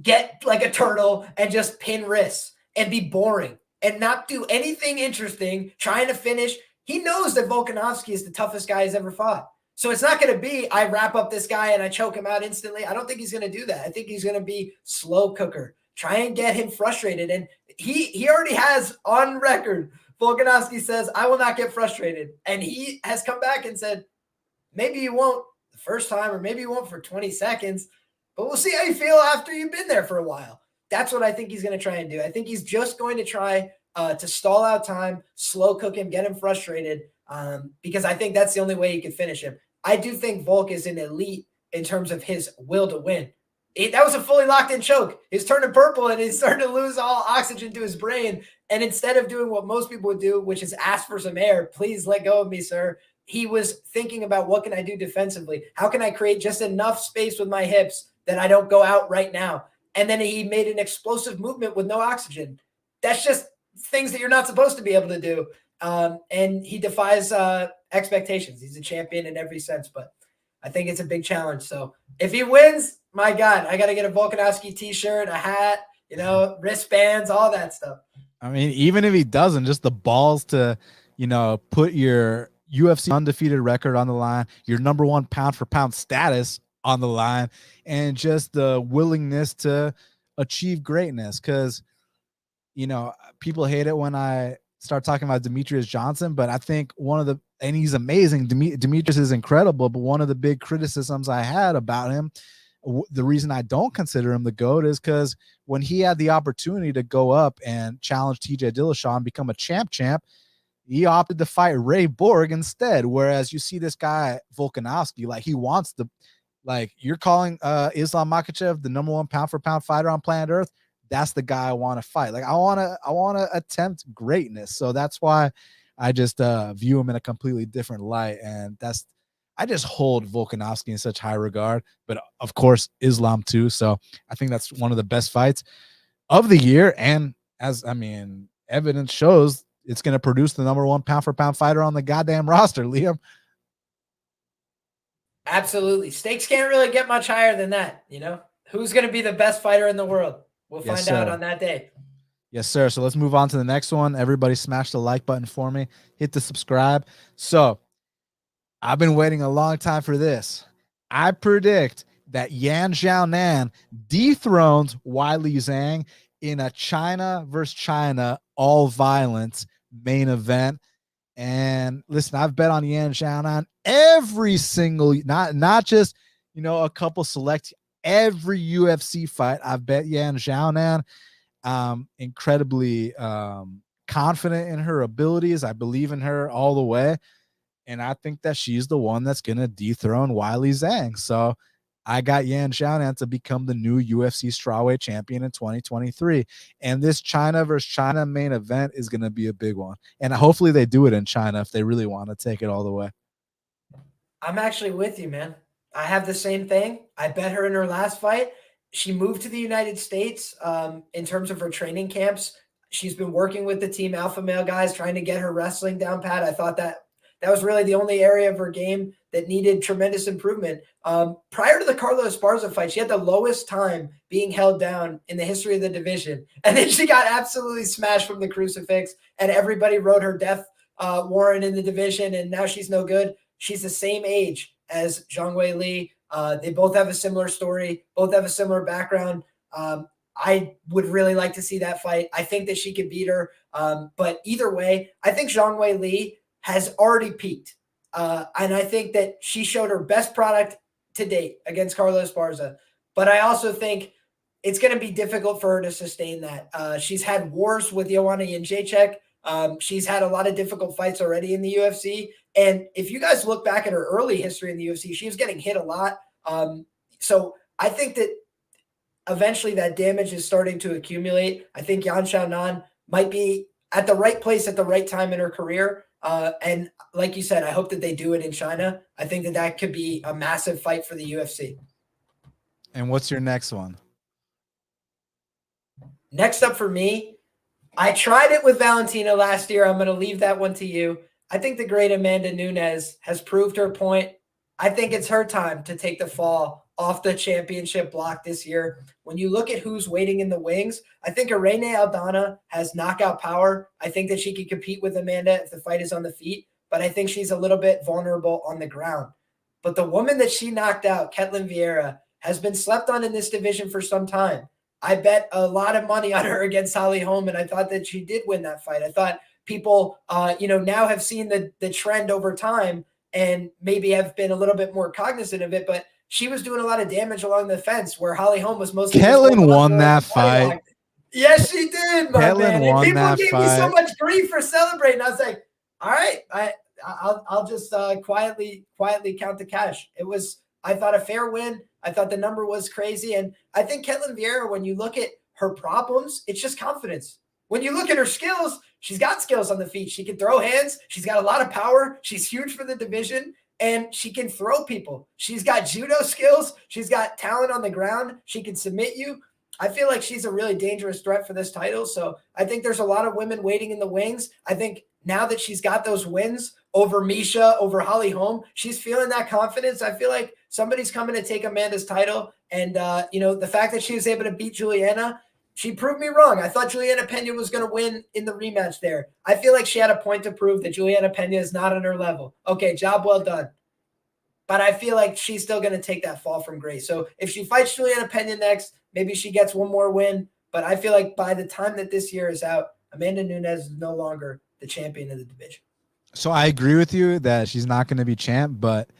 get like a turtle and just pin wrists and be boring and not do anything interesting, trying to finish. He knows that Volkanovski is the toughest guy he's ever fought. So it's not going to be, I wrap up this guy and I choke him out instantly. I don't think he's going to do that. I think he's going to be slow cooker, try and get him frustrated. And he already has on record, Volkanovski says, I will not get frustrated. And he has come back and said, maybe you won't the first time, or maybe you won't for 20 seconds, but we'll see how you feel after you've been there for a while. That's what I think he's going to try and do. I think he's just going to try to stall out time, slow cook him, get him frustrated, because I think that's the only way he can finish him. I do think Volk is an elite in terms of his will to win. That was a fully locked in choke. He's turning purple and he's starting to lose all oxygen to his brain. And instead of doing what most people would do, which is ask for some air, please let go of me, sir, he was thinking about, what can I do defensively? How can I create just enough space with my hips that I don't go out right now? And then he made an explosive movement with no oxygen. That's just things that you're not supposed to be able to do. And he defies expectations. He's a champion in every sense, but I think it's a big challenge. So if he wins, my God, I got to get a Volkanovski t-shirt, a hat, wristbands, all that stuff. I mean, even if he doesn't, just the balls to, put your UFC undefeated record on the line, your number one pound for pound status on the line, and just the willingness to achieve greatness. Because, people hate it when I start talking about Demetrius Johnson, but I think and he's amazing. Demetrius is incredible, but one of the big criticisms I had about him, the reason I don't consider him the GOAT, is because when he had the opportunity to go up and challenge TJ Dillashaw and become a champ, he opted to fight Ray Borg instead. Whereas you see this guy, Volkanovski, like, he wants you're calling Islam Makhachev the number one pound for pound fighter on planet Earth. That's the guy I want to fight. Like, I want to attempt greatness. So that's why I just view him in a completely different light. And I just hold Volkanovski in such high regard, but of course Islam too. So I think that's one of the best fights of the year. And evidence shows, it's going to produce the number one pound for pound fighter on the goddamn roster, Liam. Absolutely. Stakes can't really get much higher than that. Who's going to be the best fighter in the world? We'll find out on that day. Yes, sir. So let's move on to the next one. Everybody smash the like button for me. Hit the subscribe. So I've been waiting a long time for this. I predict that Yan Xiaonan dethrones Weili Zhang in a China versus China all violence main event. And listen, I've bet on Yan Xiaonan every single, not just, a couple select, every UFC fight. I've bet Yan Xiaonan. Incredibly confident in her abilities. I believe in her all the way. And I think that she's the one that's going to dethrone Weili Zhang. So I got Yan Xiaonan to become the new UFC strawweight champion in 2023. And this China versus China main event is going to be a big one. And hopefully they do it in China if they really want to take it all the way. I'm actually with you, man. I have the same thing. I bet her in her last fight. She moved to the United States in terms of her training camps. She's been working with the Team Alpha Male guys, trying to get her wrestling down pat. I thought that was really the only area of her game that needed tremendous improvement. Prior to the Carlos Esparza fight, she had the lowest time being held down in the history of the division. And then she got absolutely smashed from the crucifix, and everybody wrote her death warrant in the division, and now she's no good. She's the same age as Zhang Weili. They both have a similar story, both have a similar background. I would really like to see that fight. I think that she could beat her. But either way, I think Zhang Weili has already peaked. And I think that she showed her best product to date against Carlos Esparza. But I also think it's going to be difficult for her to sustain that. She's had wars with Joanna Jędrzejczyk. She's had a lot of difficult fights already in the UFC. And if you guys look back at her early history in the UFC, she was getting hit a lot. So I think that eventually that damage is starting to accumulate. I think Yan Xiaonan might be at the right place at the right time in her career. And like you said, I hope that they do it in China. I think that that could be a massive fight for the UFC. And what's your next one? Next up for me, I tried it with Valentina last year. I'm going to leave that one to you. I think the great Amanda Nunes has proved her point. I think it's her time to take the fall off the championship block this year. When you look at who's waiting in the wings, I think Irene Aldana has knockout power. I think that she can compete with Amanda if the fight is on the feet, but I think she's a little bit vulnerable on the ground. But the woman that she knocked out, Ketlen Vieira, has been slept on in this division for some time. I bet a lot of money on her against Holly Holm, and I thought that she did win that fight. I thought people, now have seen the trend over time and maybe have been a little bit more cognizant of it, but she was doing a lot of damage along the fence where Holly Holm was mostly. Ketlen won that fight. Yes, she did, my man. And people gave me so much grief for celebrating. I was like, all right, I'll just quietly count the cash. It was, I thought, a fair win. I thought the number was crazy. And I think Ketlen Vieira, when you look at her problems, it's just confidence. When you look at her skills, she's got skills on the feet. She can throw hands. She's got a lot of power. She's huge for the division, and she can throw people. She's got judo skills. She's got talent on the ground. She can submit you. I feel like she's a really dangerous threat for this title. So I think there's a lot of women waiting in the wings. I think now that she's got those wins over Misha, over Holly Holm, she's feeling that confidence. I feel like somebody's coming to take Amanda's title. And, the fact that she was able to beat Juliana, she proved me wrong. I thought Juliana Pena was going to win in the rematch there. I feel like she had a point to prove that Juliana Pena is not on her level. Okay, job well done. But I feel like she's still going to take that fall from grace. So if she fights Juliana Pena next, maybe she gets one more win. But I feel like by the time that this year is out, Amanda Nunes is no longer the champion of the division. So I agree with you that she's not going to be champ, but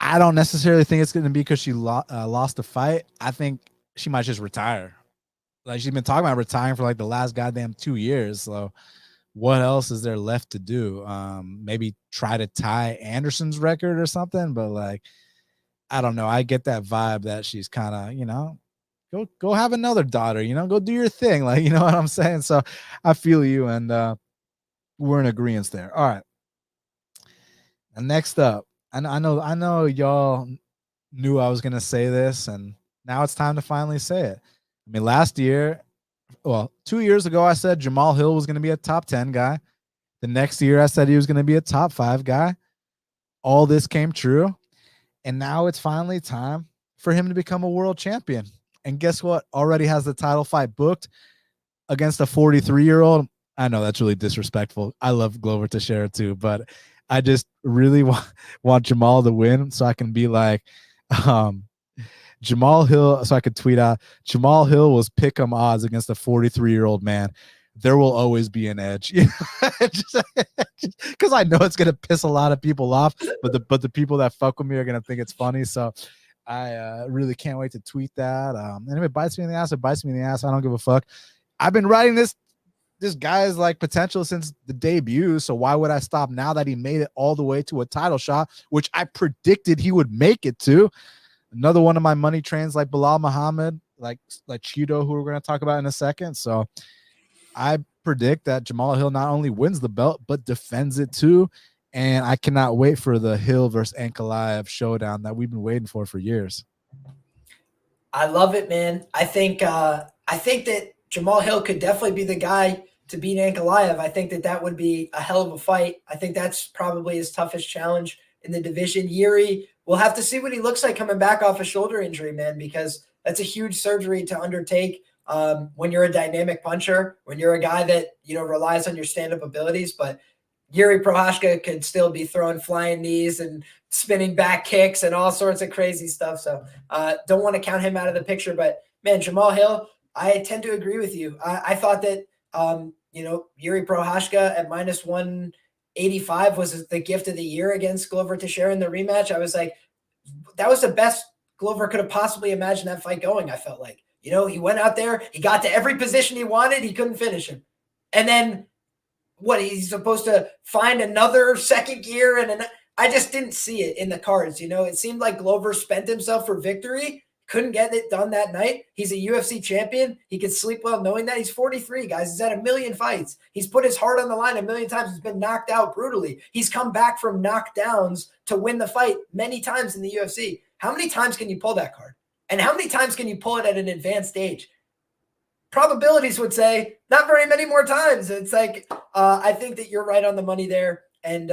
I don't necessarily think it's going to be because she lost a fight. I think she might just retire. Like, she's been talking about retiring for like the last goddamn 2 years. So what else is there left to do? Maybe try to tie Anderson's record or something, but like, I don't know. I get that vibe that she's kind of, go have another daughter, go do your thing. Like, you know what I'm saying? So I feel you, and we're in agreement there. All right. And next up, I know y'all knew I was going to say this, and now it's time to finally say it. I mean, last year, 2 years ago, I said Jamahal Hill was going to be a top 10 guy. The next year, I said he was going to be a top 5 guy. All this came true. And now it's finally time for him to become a world champion. And guess what? Already has the title fight booked against a 43-year-old. I know that's really disrespectful. I love Glover Teixeira too, but I just really want Jamal to win so I can be like, Jamahal Hill, so I could tweet out, Jamahal Hill was pick'em odds against a 43-year-old man. There will always be an edge. Because I know it's going to piss a lot of people off, but the people that fuck with me are going to think it's funny. So I really can't wait to tweet that. And if it bites me in the ass, it bites me in the ass. I don't give a fuck. I've been writing this guy's like potential since the debut. So why would I stop now that he made it all the way to a title shot, which I predicted he would make it to? Another one of my money trains like Belal Muhammad, like Chito, who we're going to talk about in a second. So I predict that Jamahal Hill not only wins the belt, but defends it too. And I cannot wait for the Hill versus Ankalaev showdown that we've been waiting for years. I love it, man. I think that Jamahal Hill could definitely be the guy to beat Ankalaev. I think that would be a hell of a fight. I think that's probably his toughest challenge in the division. Yuri, we'll have to see what he looks like coming back off a shoulder injury, man, because that's a huge surgery to undertake when you're a dynamic puncher, when you're a guy that, relies on your stand-up abilities. But Yuri Prochazka could still be throwing flying knees and spinning back kicks and all sorts of crazy stuff. So don't want to count him out of the picture. But, man, Jamahal Hill, I tend to agree with you. I thought that, Yuri Prochazka at minus 185 was the gift of the year against Glover Teixeira in the rematch. I was like, that was the best Glover could have possibly imagined that fight going, I felt like. He went out there, he got to every position he wanted, he couldn't finish him. And then what, he's supposed to find another second gear I just didn't see it in the cards. It seemed like Glover spent himself for victory, couldn't get it done that night. He's a UFC champion. He can sleep well knowing that. He's 43, guys. He's had a million fights. He's put his heart on the line a million times. He's been knocked out brutally. He's come back from knockdowns to win the fight many times in the UFC. How many times can you pull that card? And how many times can you pull it at an advanced stage? Probabilities would say not very many more times. It's like, I think that you're right on the money there. And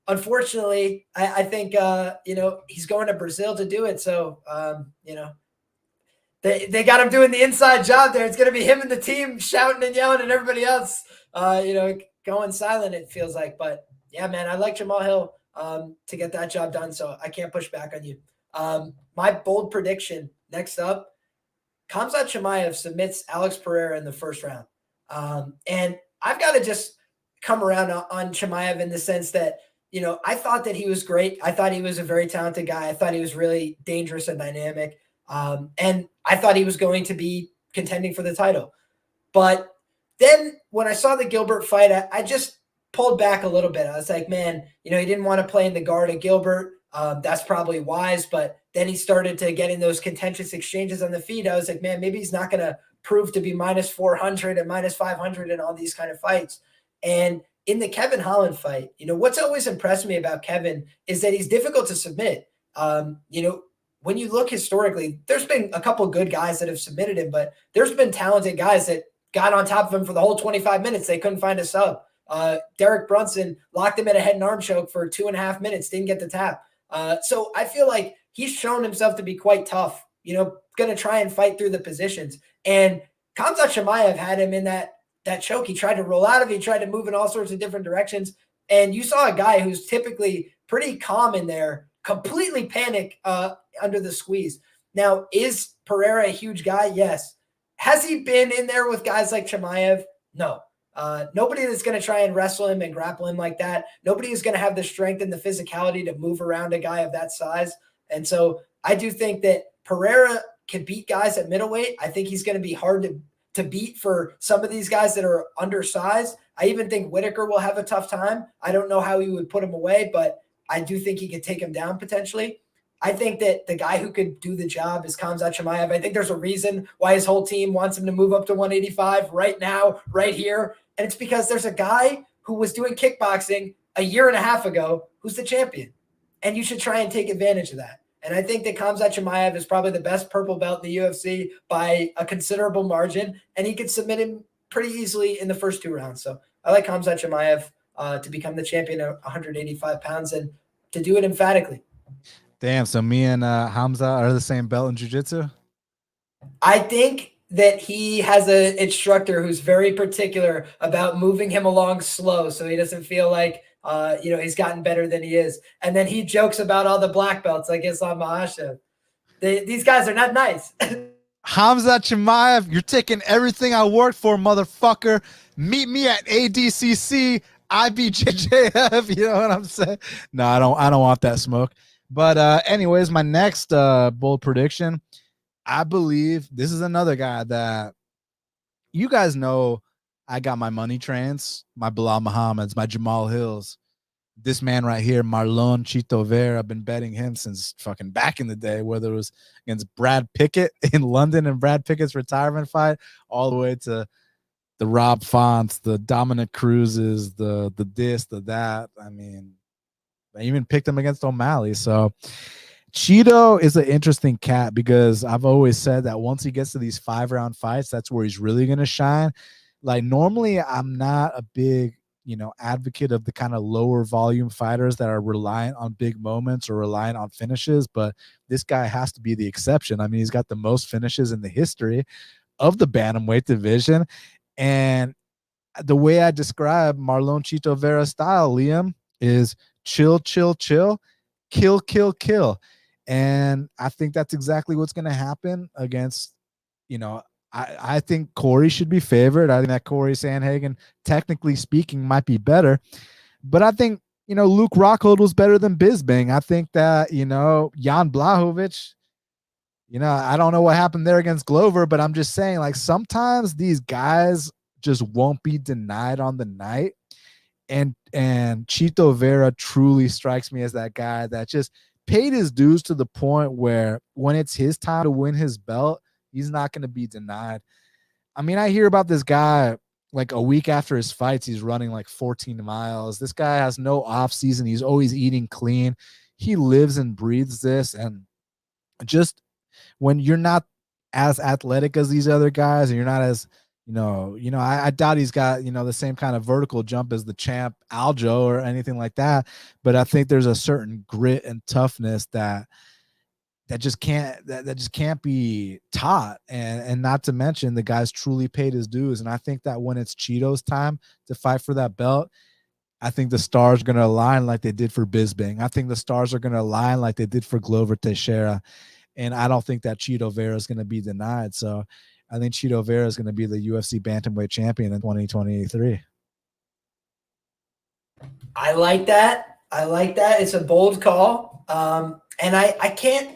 unfortunately, I think, he's going to Brazil to do it. So, they got him doing the inside job there. It's going to be him and the team shouting and yelling and everybody else, going silent, it feels like. But yeah, man, I like Jamahal Hill to get that job done. So I can't push back on you. My bold prediction next up, Khamzat Chimaev submits Alex Pereira in the first round. And I've got to just come around on Chimaev in the sense that, I thought that he was great. I thought he was a very talented guy. I thought he was really dangerous and dynamic. And I thought he was going to be contending for the title. But then when I saw the Gilbert fight, I just pulled back a little bit. I was like, man, he didn't want to play in the guard of Gilbert. That's probably wise. But then he started to get in those contentious exchanges on the feet. I was like, man, maybe he's not going to prove to be minus 400 and minus 500 in all these kind of fights. And in the Kevin Holland fight, what's always impressed me about Kevin is that he's difficult to submit. When you look historically, there's been a couple of good guys that have submitted him, but there's been talented guys that got on top of him for the whole 25 minutes. They couldn't find a sub. Derek Brunson locked him in a head and arm choke for 2.5 minutes, didn't get the tap. So I feel like he's shown himself to be quite tough, going to try and fight through the positions. And Khamzat Chimaev had him in that choke. He tried to roll out of it. He tried to move in all sorts of different directions. And you saw a guy who's typically pretty calm in there, completely panic under the squeeze. Now, is Pereira a huge guy? Yes. Has he been in there with guys like Chimaev? No. Nobody that's going to try and wrestle him and grapple him like that. Nobody is going to have the strength and the physicality to move around a guy of that size. And so I do think that Pereira can beat guys at middleweight. I think he's going to be hard to beat for some of these guys that are undersized. I even think Whitaker will have a tough time. I don't know how he would put him away, but I do think he could take him down potentially. I think that the guy who could do the job is Khamzat Chimaev. I think there's a reason why his whole team wants him to move up to 185 right now, right here. And it's because there's a guy who was doing kickboxing a year and a half ago who's the champion. And you should try and take advantage of that. And I think that Khamzat Chimaev is probably the best purple belt in the UFC by a considerable margin. And he could submit him pretty easily in the first 2 rounds. So I like Khamzat Chimaev to become the champion at 185 pounds and to do it emphatically. Damn, so me and Hamza are the same belt in jiu-jitsu? I think that he has an instructor who's very particular about moving him along slow so he doesn't feel like he's gotten better than he is. And then he jokes about all the black belts like Islam Makhachev. These guys are not nice. Khamzat Chimaev, you're taking everything I worked for, motherfucker. Meet me at ADCC, IBJJF. You know what I'm saying? No, I don't want that smoke. But anyways, my next bold prediction, I believe this is another guy that you guys know. I got my money trains, my Belal Muhammad's, my Jamahal Hills. This man right here, Marlon Chito Vera, I've been betting him since fucking back in the day, whether it was against Brad Pickett in London and Brad Pickett's retirement fight, all the way to the Rob Fonts, the Dominic Cruzes, the this, the that. I mean, I even picked him against O'Malley. So Chito is an interesting cat because I've always said that once he gets to these 5-round fights, that's where he's really going to shine. Like normally I'm not a big, advocate of the kind of lower volume fighters that are reliant on big moments or reliant on finishes, but this guy has to be the exception. I mean, he's got the most finishes in the history of the bantamweight division. And the way I describe Marlon Chito Vera's style, Liam, is chill, chill, chill, kill, kill, kill. And I think that's exactly what's going to happen against, I think Corey should be favored. I think that Corey Sandhagen, technically speaking, might be better. But I think, Luke Rockhold was better than Bisping. I think that, Jan Blachowicz, I don't know what happened there against Glover, but I'm just saying, like, sometimes these guys just won't be denied on the night. And Chito Vera truly strikes me as that guy that just paid his dues to the point where when it's his time to win his belt, he's not going to be denied. I mean, I hear about this guy like a week after his fights, he's running like 14 miles. This guy has no off season. He's always eating clean. He lives and breathes this. And just when you're not as athletic as these other guys and you're not as, I doubt he's got, the same kind of vertical jump as the champ Aljo or anything like that. But I think there's a certain grit and toughness that just can't be taught. And not to mention the guy's truly paid his dues. And I think that when it's Chito's time to fight for that belt, I think the stars are going to align like they did for Bisping. I think the stars are going to align like they did for Glover Teixeira. And I don't think that Chito Vera is going to be denied. So I think Chito Vera is going to be the UFC bantamweight champion in 2023. I like that. It's a bold call. And I can't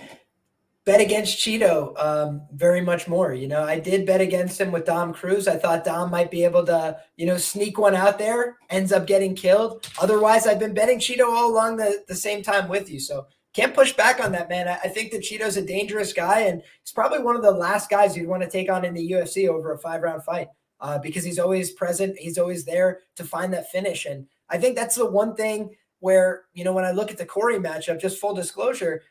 bet against Chito very much more. I did bet against him with Dom Cruz. I thought Dom might be able to, sneak one out there, ends up getting killed. Otherwise, I've been betting Chito all along the same time with you. So can't push back on that, man. I think that Chito's a dangerous guy, and he's probably one of the last guys you'd want to take on in the UFC over a 5-round fight because he's always present. He's always there to find that finish. And I think that's the one thing where, when I look at the Corey matchup, just full disclosure,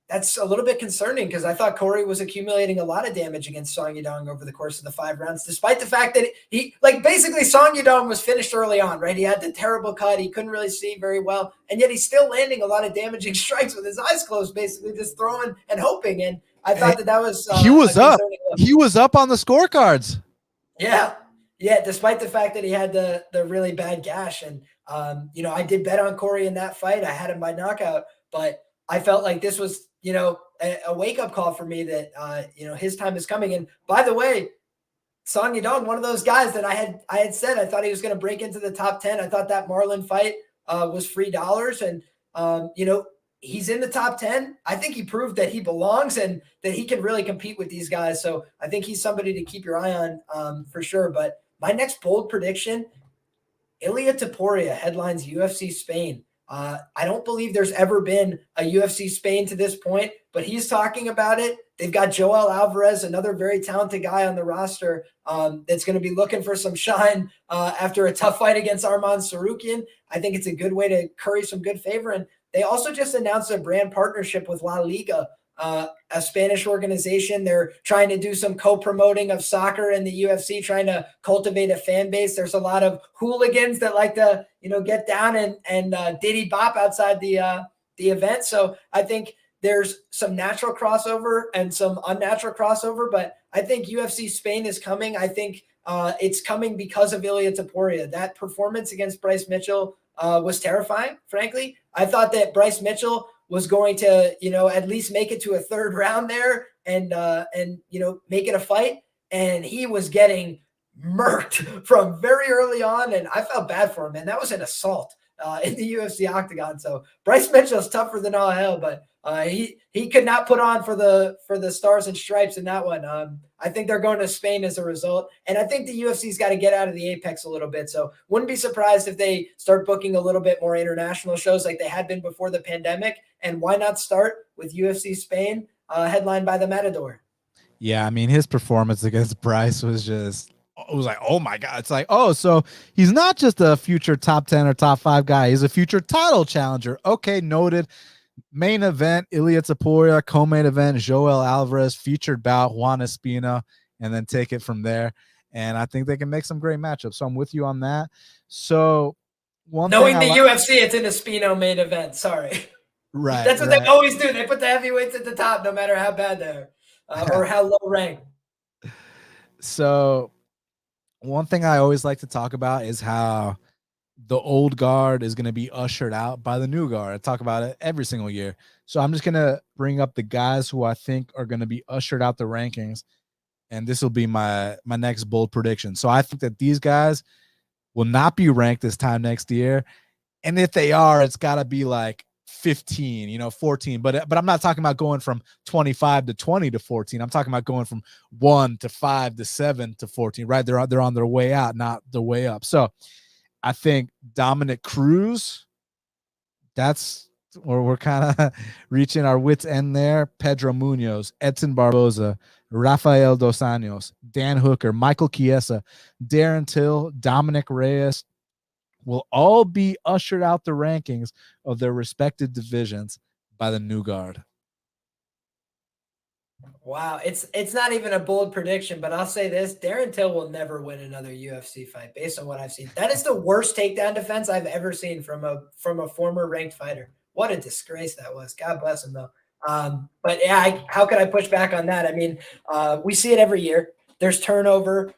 that's a little bit concerning because I thought Corey was accumulating a lot of damage against Song Yadong over the course of the 5 rounds, despite the fact that basically Song Yadong was finished early on, right? He had the terrible cut. He couldn't really see very well. And yet he's still landing a lot of damaging strikes with his eyes closed, basically just throwing and hoping. And I thought that was he was up. He was up on the scorecards. Yeah. Yeah. Despite the fact that he had the really bad gash. And, I did bet on Corey in that fight. I had him by knockout, but I felt like this was, a wake-up call for me that, his time is coming. And by the way, Song Yadong, one of those guys that I had said I thought he was going to break into the top 10. I thought that Marlon fight was free dollars. And, he's in the top 10. I think he proved that he belongs and that he can really compete with these guys. So I think he's somebody to keep your eye on for sure. But my next bold prediction, Ilia Topuria headlines UFC Spain. I don't believe there's ever been a UFC Spain to this point, but he's talking about it. They've got Joel Alvarez, another very talented guy on the roster that's going to be looking for some shine after a tough fight against Arman Sarukian. I think it's a good way to curry some good favor. And they also just announced a brand partnership with La Liga, a Spanish organization. They're trying to do some co-promoting of soccer in the UFC, trying to cultivate a fan base. There's a lot of hooligans that like to, get down and diddy bop outside the event. So I think there's some natural crossover and some unnatural crossover, but I think UFC Spain is coming. I think it's coming because of Ilia Topuria. That performance against Bryce Mitchell was terrifying, frankly. I thought that Bryce Mitchell was going to, at least make it to a 3rd round there and make it a fight. And he was getting murked from very early on. And I felt bad for him, man. That was an assault in the UFC octagon. So Bryce Mitchell's tougher than all hell, but he could not put on for the stars and stripes in that one. I think they're going to Spain as a result. And I think the UFC's got to get out of the apex a little bit. So wouldn't be surprised if they start booking a little bit more international shows like they had been before the pandemic. And why not start with UFC Spain, headlined by the Matador? Yeah, I mean, his performance against Bryce was just, it was like, oh my God. It's like, oh, so he's not just a future top 10 or top 5 guy. He's a future title challenger. Okay, noted. Main event, Ilia Topuria. Co-main event, Joel Alvarez. Featured bout, Juan Espino. And then take it from there. And I think they can make some great matchups. So I'm with you on that. So knowing the UFC, it's an Espino main event. Sorry. Right. That's what they always do. They put the heavyweights at the top, no matter how bad they're or how low ranked. So one thing I always like to talk about is how the old guard is going to be ushered out by the new guard. I talk about it every single year. So I'm just going to bring up the guys who I think are going to be ushered out the rankings. And this will be my next bold prediction. So I think that these guys will not be ranked this time next year. And if they are, it's got to be like 15, 14, but I'm not talking about going from 25 to 20 to 14. I'm talking about going from 1 to 5 to 7 to 14, right? They're on their way out, not the way up. So I think Dominic Cruz, that's where we're kind of reaching our wits end there. Pedro Munoz, Edson Barboza, Rafael Dos Anjos, Dan Hooker, Michael Chiesa, Darren Till, Dominic Reyes will all be ushered out the rankings of their respective divisions by the new guard. Wow, it's not even a bold prediction, but I'll say this: Darren Till will never win another UFC fight based on what I've seen. That is the worst takedown defense I've ever seen from a former ranked fighter. What a disgrace that was. God bless him though. But yeah, how could I push back on that? I mean, we see it every year. There's turnover.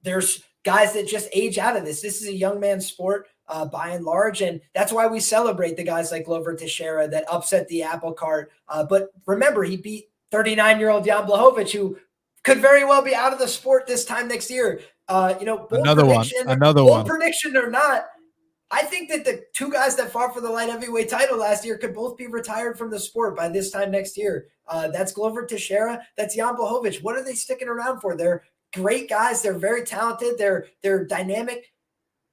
There's guys that just age out of this. This is a young man's sport by and large, and that's why we celebrate the guys like Glover Teixeira that upset the apple cart. But remember, he beat 39-year-old Jan Blachowicz, who could very well be out of the sport this time next year. Bold prediction or not, I think that the two guys that fought for the light heavyweight title last year could both be retired from the sport by this time next year. That's Glover Teixeira. That's Jan Blachowicz. What are they sticking around for? They're great guys. They're very talented. They're dynamic.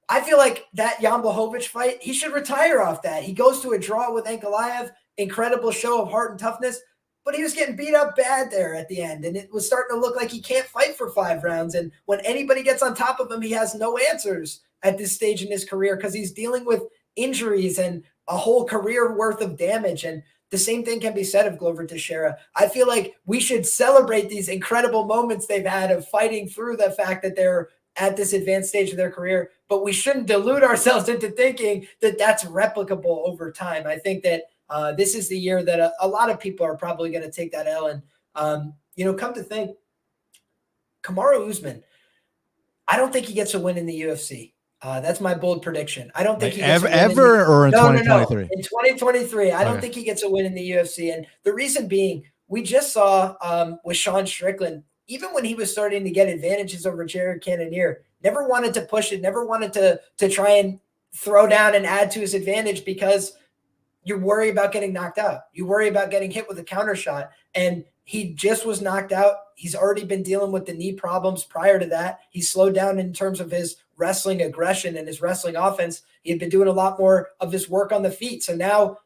I feel like that Jan Blachowicz fight, he should retire off that. He goes to a draw with Ankalaev, incredible show of heart and toughness, but he was getting beat up bad there at the end, and it was starting to look like he can't fight for 5 rounds. And when anybody gets on top of him, he has no answers at this stage in his career because he's dealing with injuries and a whole career worth of damage. And the same thing can be said of Glover Teixeira. I feel like we should celebrate these incredible moments they've had of fighting through the fact that they're at this advanced stage of their career, but we shouldn't delude ourselves into thinking that that's replicable over time. I think that this is the year that a lot of people are probably going to take that L. And, come to think, Kamaru Usman, I don't think he gets a win in the UFC. That's my bold prediction. I don't think he gets ever or in 2023? No. In 2023, I don't think he gets a win in the UFC. And the reason being, we just saw with Sean Strickland, even when he was starting to get advantages over Jared Cannonier, never wanted to push it, never wanted to try and throw down and add to his advantage because you worry about getting knocked out. You worry about getting hit with a counter shot. And he just was knocked out. He's already been dealing with the knee problems prior to that. He slowed down in terms of his wrestling aggression and his wrestling offense. He had been doing a lot more of his work on the feet. So now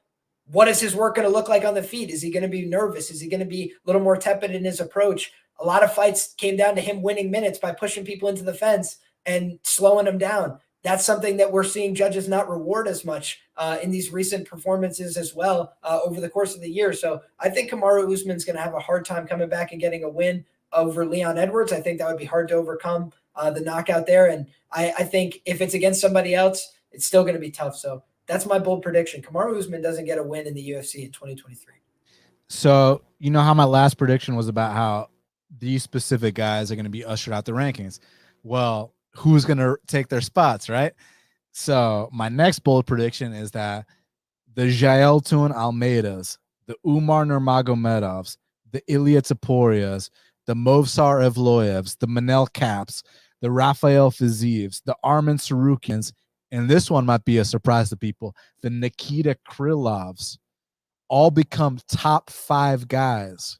what is his work going to look like on the feet? Is he going to be nervous? Is he going to be a little more tepid in his approach? A lot of fights came down to him winning minutes by pushing people into the fence and slowing them down. That's something that we're seeing judges not reward as much in these recent performances as well over the course of the year. So I think Kamaru Usman's going to have a hard time coming back and getting a win over Leon Edwards. I think that would be hard to overcome the knockout there. And I think if it's against somebody else, it's still going to be tough. So that's my bold prediction. Kamaru Usman doesn't get a win in the UFC in 2023. So you know how my last prediction was about how these specific guys are going to be ushered out the rankings. Well, who's going to take their spots, right? So my next bold prediction is that the Jailton Almeidas, the Umar Nurmagomedovs, the Ilya Taporias, the Movsar Evloyevs, the Manel Caps, the Rafael Fiziev, the Armin Sarukians, and this one might be a surprise to people, the Nikita Krylovs, all become top 5 guys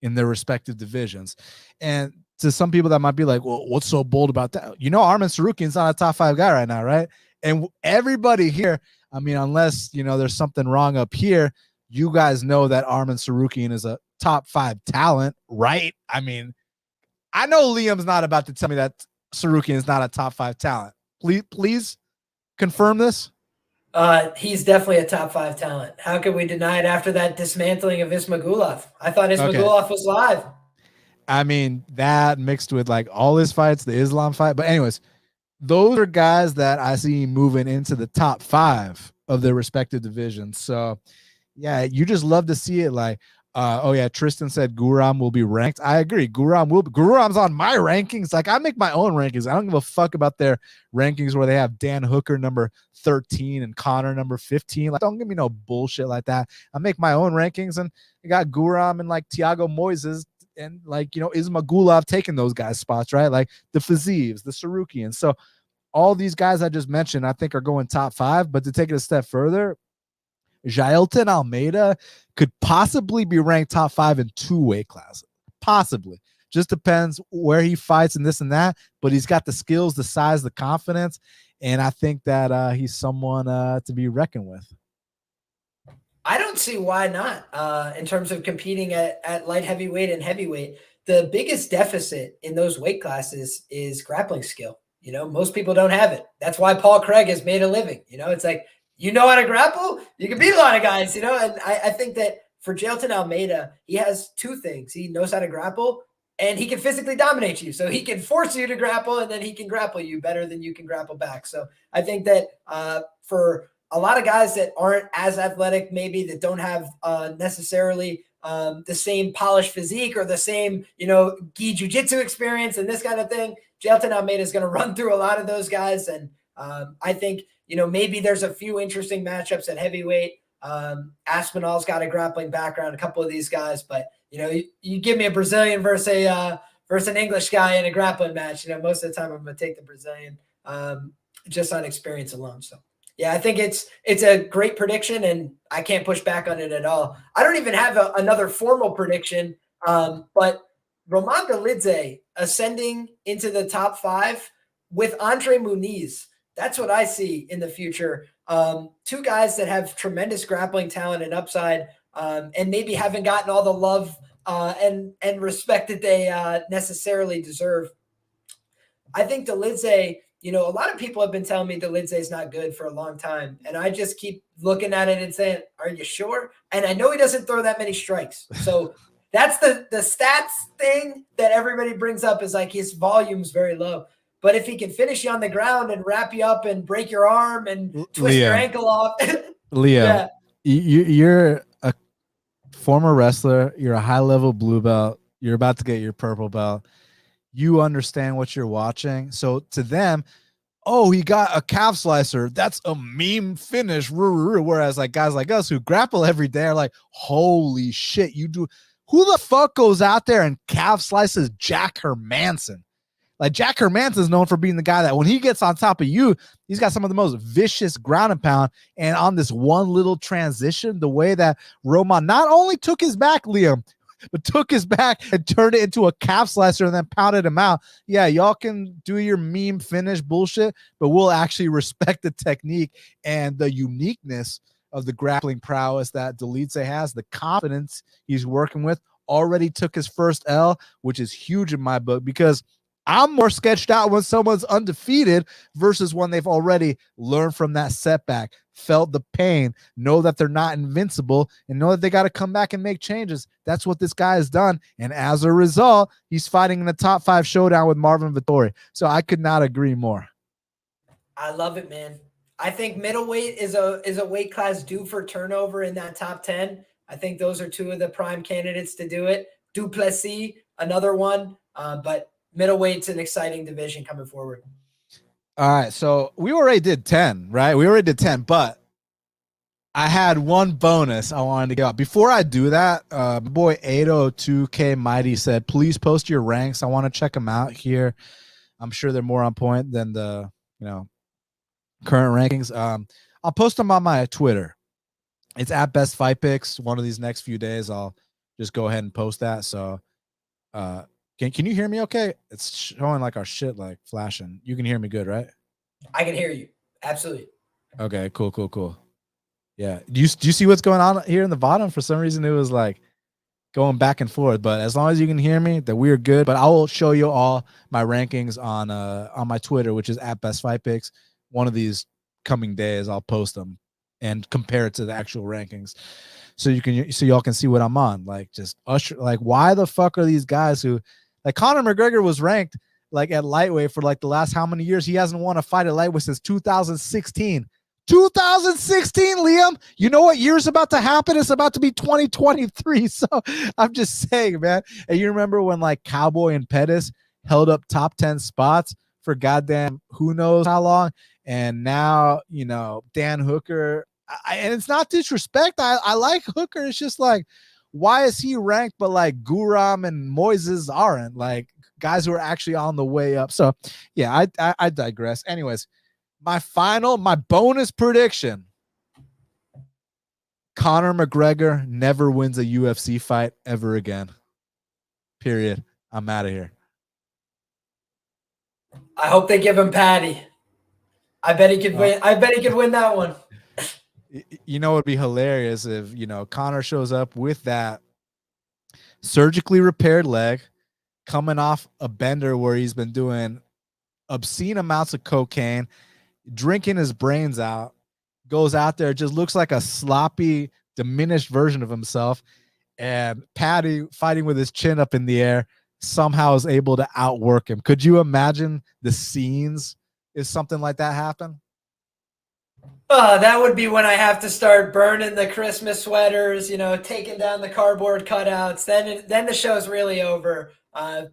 in their respective divisions. And to some people that might be like, well, what's so bold about that? Armin Sarukian's not a top 5 guy right now, right? And everybody here, I mean, unless, there's something wrong up here, you guys know that Armin Sarukian is a top 5 talent, right? I mean, I know Liam's not about to tell me that Sarukian is not a top 5 talent. Please confirm this. He's definitely a top 5 talent. How could we deny it after that dismantling of Ismagulov? I thought Ismagulov was live. I mean, that mixed with like all his fights, the Islam fight. But anyways, those are guys that I see moving into the top 5 of their respective divisions. So yeah, you just love to see it. Like, oh yeah, Tristan said Guram will be ranked. I agree. Guram's on my rankings. Like, I make my own rankings. I don't give a fuck about their rankings where they have Dan Hooker number 13 and Connor number 15. Like, don't give me no bullshit like that. I make my own rankings, and I got Guram and like Thiago Moises and like, Ismagulov taking those guys' spots, right? Like the Fizievs, the Sarukians. So all these guys I just mentioned, I think are going top 5, but to take it a step further, Jailton Almeida could possibly be ranked top 5 in 2 weight classes. Possibly. Just depends where he fights and this and that. But he's got the skills, the size, the confidence. And I think that he's someone to be reckoned with. I don't see why not. In terms of competing at light heavyweight and heavyweight, the biggest deficit in those weight classes is grappling skill. Most people don't have it. That's why Paul Craig has made a living. It's like, how to grapple, you can beat a lot of guys, and I think that for Jailton Almeida, he has 2 things. He knows how to grapple, and he can physically dominate you. So he can force you to grapple, and then he can grapple you better than you can grapple back. So I think that for a lot of guys that aren't as athletic, maybe that don't have necessarily the same polished physique or the same, gi jiu-jitsu experience and this kind of thing, Jailton Almeida is going to run through a lot of those guys. And I think, maybe there's a few interesting matchups at heavyweight. Aspinall's got a grappling background, a couple of these guys, but you give me a Brazilian versus an English guy in a grappling match, most of the time I'm going to take the Brazilian just on experience alone. So yeah, I think it's a great prediction, and I can't push back on it at all. I don't even have another formal prediction, but Roman Dolidze ascending into the top 5 with Andre Muniz. That's what I see in the future. 2 guys that have tremendous grappling talent and upside, and maybe haven't gotten all the love and respect that they necessarily deserve. I think Dolidze, a lot of people have been telling me Dolidze is not good for a long time, and I just keep looking at it and saying, are you sure? And I know he doesn't throw that many strikes. So that's the stats thing that everybody brings up, is like his volume's very low. But if he can finish you on the ground and wrap you up and break your arm and twist your ankle off. Leo, you're a former wrestler. You're a high-level blue belt. You're about to get your purple belt. You understand what you're watching. So to them, oh, he got a calf slicer. That's a meme finish. Whereas like guys like us who grapple every day are like, holy shit, you do. Who the fuck goes out there and calf slices Jack Hermanson? Like Jack Hermanson is known for being the guy that when he gets on top of you, he's got some of the most vicious ground and pound. And on this one little transition, the way that Roman not only took his back, Liam, but took his back and turned it into a calf slicer and then pounded him out. Yeah, y'all can do your meme finish bullshit, but we'll actually respect the technique and the uniqueness of the grappling prowess that Dolidze has, the confidence he's working with. Already took his first L, which is huge in my book, because I'm more sketched out when someone's undefeated versus when they've already learned from that setback, felt the pain, know that they're not invincible, and know that they got to come back and make changes. That's what this guy has done. And as a result, he's fighting in the top 5 showdown with Marvin Vettori. So I could not agree more. I love it, man. I think middleweight is a weight class due for turnover in that top 10. I think those are 2 of the prime candidates to do it. Duplessis, another one, but middleweight's an exciting division coming forward. All right, so we already did 10, right? We already did 10, but I had one bonus I wanted to get out. Before I do that, my boy 802K Mighty said, please post your ranks. I want to check them out here. I'm sure they're more on point than the current rankings. I'll post them on my Twitter. It's at Best Fight Picks. One of these next few days, I'll just go ahead and post that. So can you hear me okay? It's showing like our shit like flashing. You can hear me good, right? I can hear you. Absolutely. Okay, cool. Yeah. Do you see what's going on here in the bottom? For some reason, it was like going back and forth. But as long as you can hear me, that we're good. But I will show you all my rankings on my Twitter, which is at Best Fight Picks. One of these coming days, I'll post them and compare it to the actual rankings, so y'all can see what I'm on. Like just usher. Like why the fuck are these guys who, like Conor McGregor was ranked like at lightweight for like the last how many years? He hasn't won a fight at lightweight since 2016. 2016, Liam. You know what year's about to happen? It's about to be 2023. So I'm just saying, man. And you remember when like Cowboy and Pettis held up top 10 spots for goddamn who knows how long? And now, Dan Hooker, and it's not disrespect. I like Hooker. It's just like, why is he ranked, but like Guram and Moises aren't, like guys who are actually on the way up? So yeah, I digress. Anyways, my bonus prediction. Conor McGregor never wins a UFC fight ever again. Period. I'm out of here. I hope they give him Patty. I bet he could win. I bet he could win that one. You know, it'd be hilarious if, Conor shows up with that surgically repaired leg, coming off a bender where he's been doing obscene amounts of cocaine, drinking his brains out, goes out there, just looks like a sloppy, diminished version of himself. And Patty, fighting with his chin up in the air, somehow is able to outwork him. Could you imagine the scenes if something like that happened? That would be when I have to start burning the Christmas sweaters, taking down the cardboard cutouts. Then the show's really over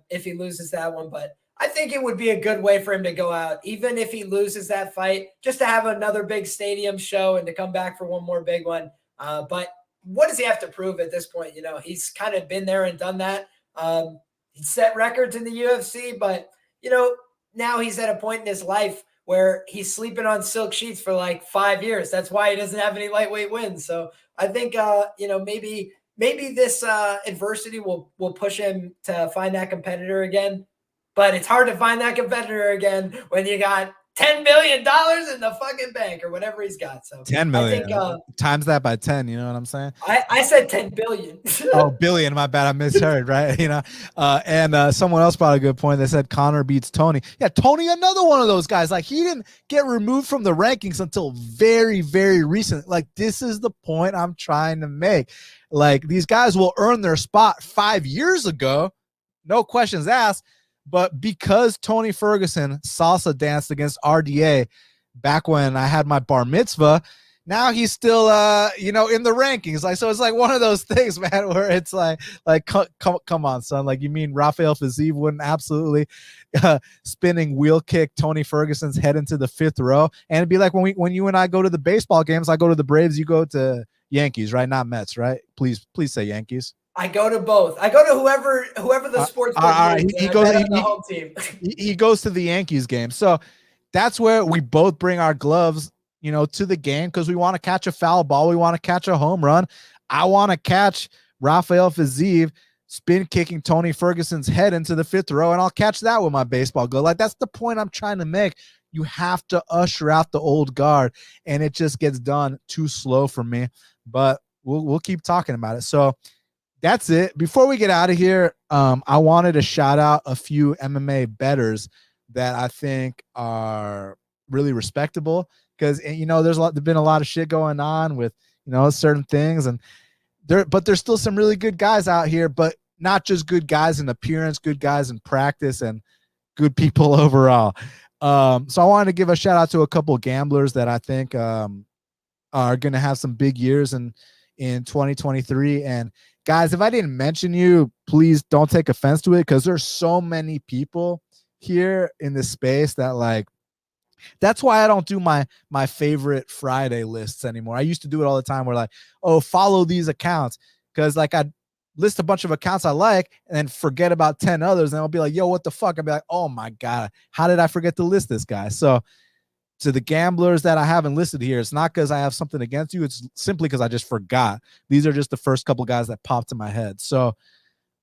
if he loses that one. But I think it would be a good way for him to go out, even if he loses that fight, just to have another big stadium show and to come back for one more big one. But what does he have to prove at this point? He's kind of been there and done that. He set records in the UFC, but, now he's at a point in his life where he's sleeping on silk sheets for like 5 years. That's why he doesn't have any lightweight wins. So I think, maybe this adversity will push him to find that competitor again. But it's hard to find that competitor again when you got $10 million in the fucking bank or whatever he's got. So 10 million. I think, times that by 10, you know what I'm saying? I said 10 billion. Oh, billion, my bad. I misheard, right? And someone else brought a good point. They said Conor beats Tony. Yeah, Tony, another one of those guys. Like, he didn't get removed from the rankings until very, very recent. Like, this is the point I'm trying to make. Like, these guys will earn their spot 5 years ago, no questions asked. But because Tony Ferguson salsa danced against RDA back when I had my bar mitzvah, now he's still, in the rankings. Like, so it's like one of those things, man, where it's like, come on, son. Like, you mean Rafael Fiziev wouldn't absolutely spinning wheel kick Tony Ferguson's head into the fifth row? And it'd be like when you and I go to the baseball games, I go to the Braves, you go to Yankees, right? Not Mets, right? Please say Yankees. I go to both. I go to whoever the sports book is. He goes to the Yankees game. So that's where we both bring our gloves, to the game, because we want to catch a foul ball. We want to catch a home run. I want to catch Rafael Fiziev spin kicking Tony Ferguson's head into the fifth row, and I'll catch that with my baseball glove. Like, that's the point I'm trying to make. You have to usher out the old guard, and it just gets done too slow for me. But we'll keep talking about it. So that's it. Before we get out of here, I wanted to shout out a few MMA bettors that I think are really respectable, because there's been a lot of shit going on with certain things, and there's still some really good guys out here, but not just good guys in appearance, good guys in practice, and good people overall. So I wanted to give a shout out to a couple of gamblers that I think are going to have some big years in 2023. And guys, if I didn't mention you, please don't take offense to it, because there's so many people here in this space that, that's why I don't do my favorite Friday lists anymore. I used to do it all the time, where follow these accounts, because I'd list a bunch of accounts I like and then forget about 10 others, and I'll be like, yo, what the fuck? I'll be like, oh my God, how did I forget to list this guy? So to the gamblers that I haven't listed here, it's not because I have something against you. It's simply because I just forgot. These are just the first couple guys that popped in my head. So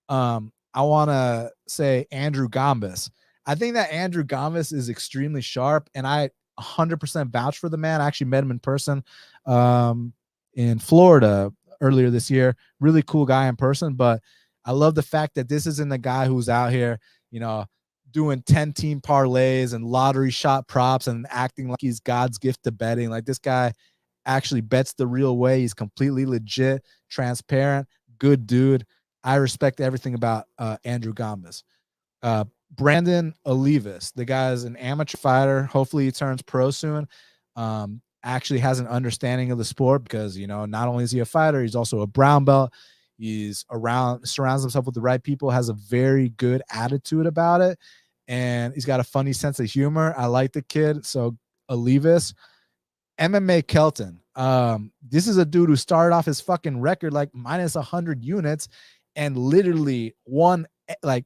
I want to say Andrew Gambis. I think that Andrew Gambis is extremely sharp, and I 100% vouch for the man. I actually met him in person in Florida earlier this year. Really cool guy in person, but I love the fact that this isn't a guy who's out here, doing 10-team parlays and lottery shot props and acting like he's God's gift to betting. Like, this guy actually bets the real way. He's completely legit, transparent, good dude. I respect everything about Andrew Gambis. Brandon Olivas, the guy's an amateur fighter. Hopefully he turns pro soon. Actually has an understanding of the sport, because, not only is he a fighter, he's also a brown belt. He's surrounds himself with the right people, has a very good attitude about it, and he's got a funny sense of humor. I like the kid. So Olivas. MMA Kelton. This is a dude who started off his fucking record minus 100 units and literally won,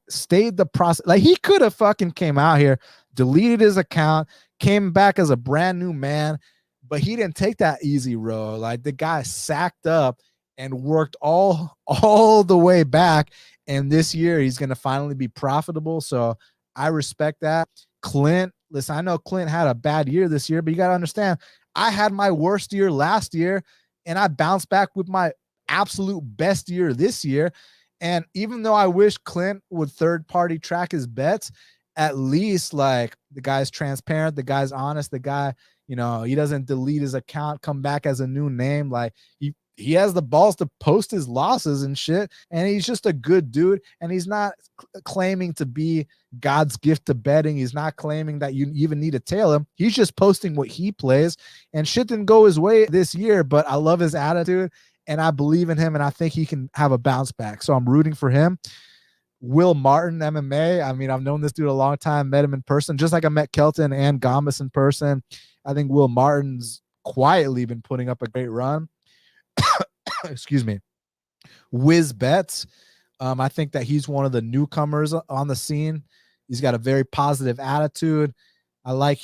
stayed the process. He could have fucking came out here, deleted his account, came back as a brand new man, but he didn't take that easy road. Like, the guy sacked up and worked all the way back. And this year he's going to finally be profitable. So I respect that. Clint, listen, I know Clint had a bad year this year, but you got to understand, I had my worst year last year and I bounced back with my absolute best year this year. And even though I wish Clint would third party track his bets, at least like the guy's transparent, the guy's honest, the guy, you know, he doesn't delete his account, come back as a new name. Like he has the balls to post his losses and shit. And he's just a good dude. And he's not claiming to be God's gift to betting. He's not claiming that you even need to tail him. He's just posting what he plays, and shit didn't go his way this year, but I love his attitude and I believe in him. And I think he can have a bounce back. So I'm rooting for him. Will Martin, MMA. I mean, I've known this dude a long time, met him in person, just like I met Kelton and Gombis in person. I think Will Martin's quietly been putting up a great run. Excuse me. Wiz Betts. I think that he's one of the newcomers on the scene. He's got a very positive attitude. I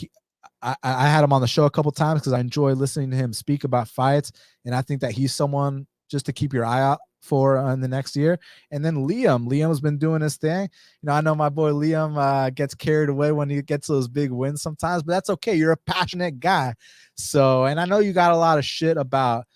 had him on the show a couple times because I enjoy listening to him speak about fights. And I think that he's someone just to keep your eye out for in the next year. And then Liam's been doing his thing. You know, I know my boy Liam gets carried away when he gets those big wins sometimes, but that's okay. You're a passionate guy. So, and I know you got a lot of shit about,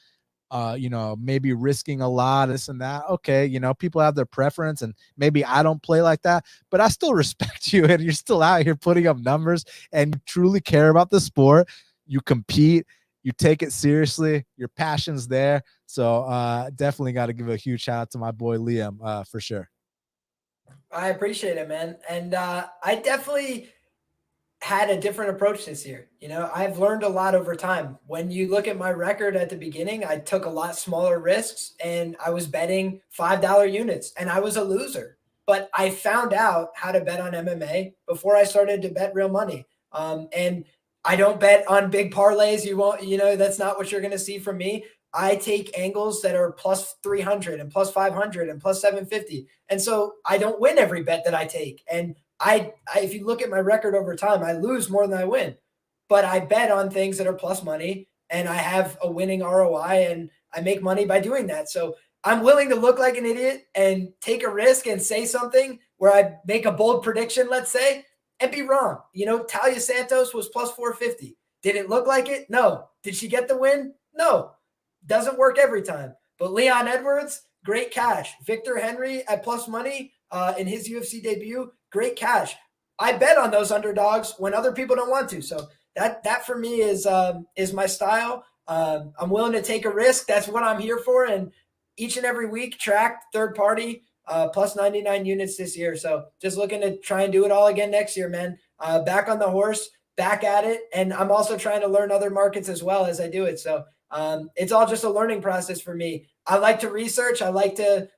you know, maybe risking a lot, this and that. Okay, you know, people have their preference, and maybe I don't play like that, but I still respect you, and you're still out here putting up numbers, and you truly care about the sport. You compete, you take it seriously, your passion's there. So definitely got to give a huge shout out to my boy Liam for sure. I appreciate it, man. And I definitely had a different approach this year. You know, I've learned a lot over time. When you look at my record at the beginning, I took a lot smaller risks and I was betting $5 units and I was a loser. But I found out how to bet on MMA before I started to bet real money. And I don't bet on big parlays. You won't, you know, that's not what you're going to see from me. I take angles that are plus 300 and plus 500 and plus 750. And so I don't win every bet that I take. And I if you look at my record over time, I lose more than I win, but I bet on things that are plus money and I have a winning ROI and I make money by doing that. So I'm willing to look like an idiot and take a risk and say something where I make a bold prediction, let's say, and be wrong. You know, Talia Santos was plus 450. Did it look like it? No. Did she get the win? No. Doesn't work every time. But Leon Edwards, great cash. Victor Henry at plus money in his UFC debut, great cash. I bet on those underdogs when other people don't want to. So that for me is my style. I'm willing to take a risk. That's what I'm here for. And each and every week, track third party plus 99 units this year. So just looking to try and do it all again next year, man. Back on the horse, back at it. And I'm also trying to learn other markets as well as I do it. So it's all just a learning process for me. I like to research. I like to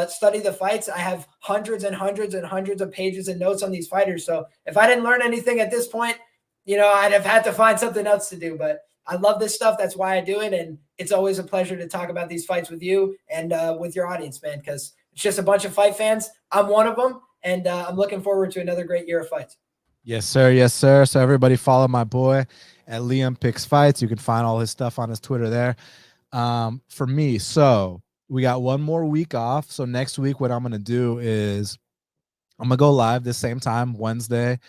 study the fights. I have hundreds and hundreds and hundreds of pages and notes on these fighters. So if I didn't learn anything at this point, you know, I'd have had to find something else to do. But I love this stuff. That's why I do it. And it's always a pleasure to talk about these fights with you and with your audience, man, because it's just a bunch of fight fans. I'm one of them. And I'm looking forward to another great year of fights. Yes, sir. Yes, sir. So everybody follow my boy at Liam Picks Fights. You can find all his stuff on his Twitter there. For me, so we got one more week off. So next week, what I'm going to do is I'm going to go live this same time, Wednesday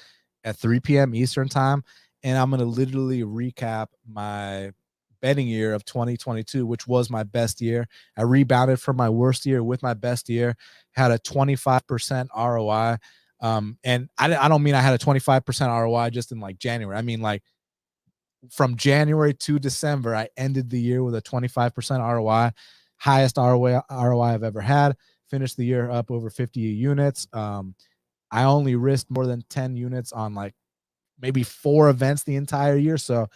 at 3 p.m. Eastern time. And I'm going to literally recap my betting year of 2022, which was my best year. I rebounded from my worst year with my best year, had a 25% ROI. And I don't mean I had a 25% ROI just in like January. I mean, like from January to December, I ended the year with a 25% ROI, highest ROI I've ever had. Finished the year up over 50 units. I only risked more than 10 units on like maybe 4 events the entire year. So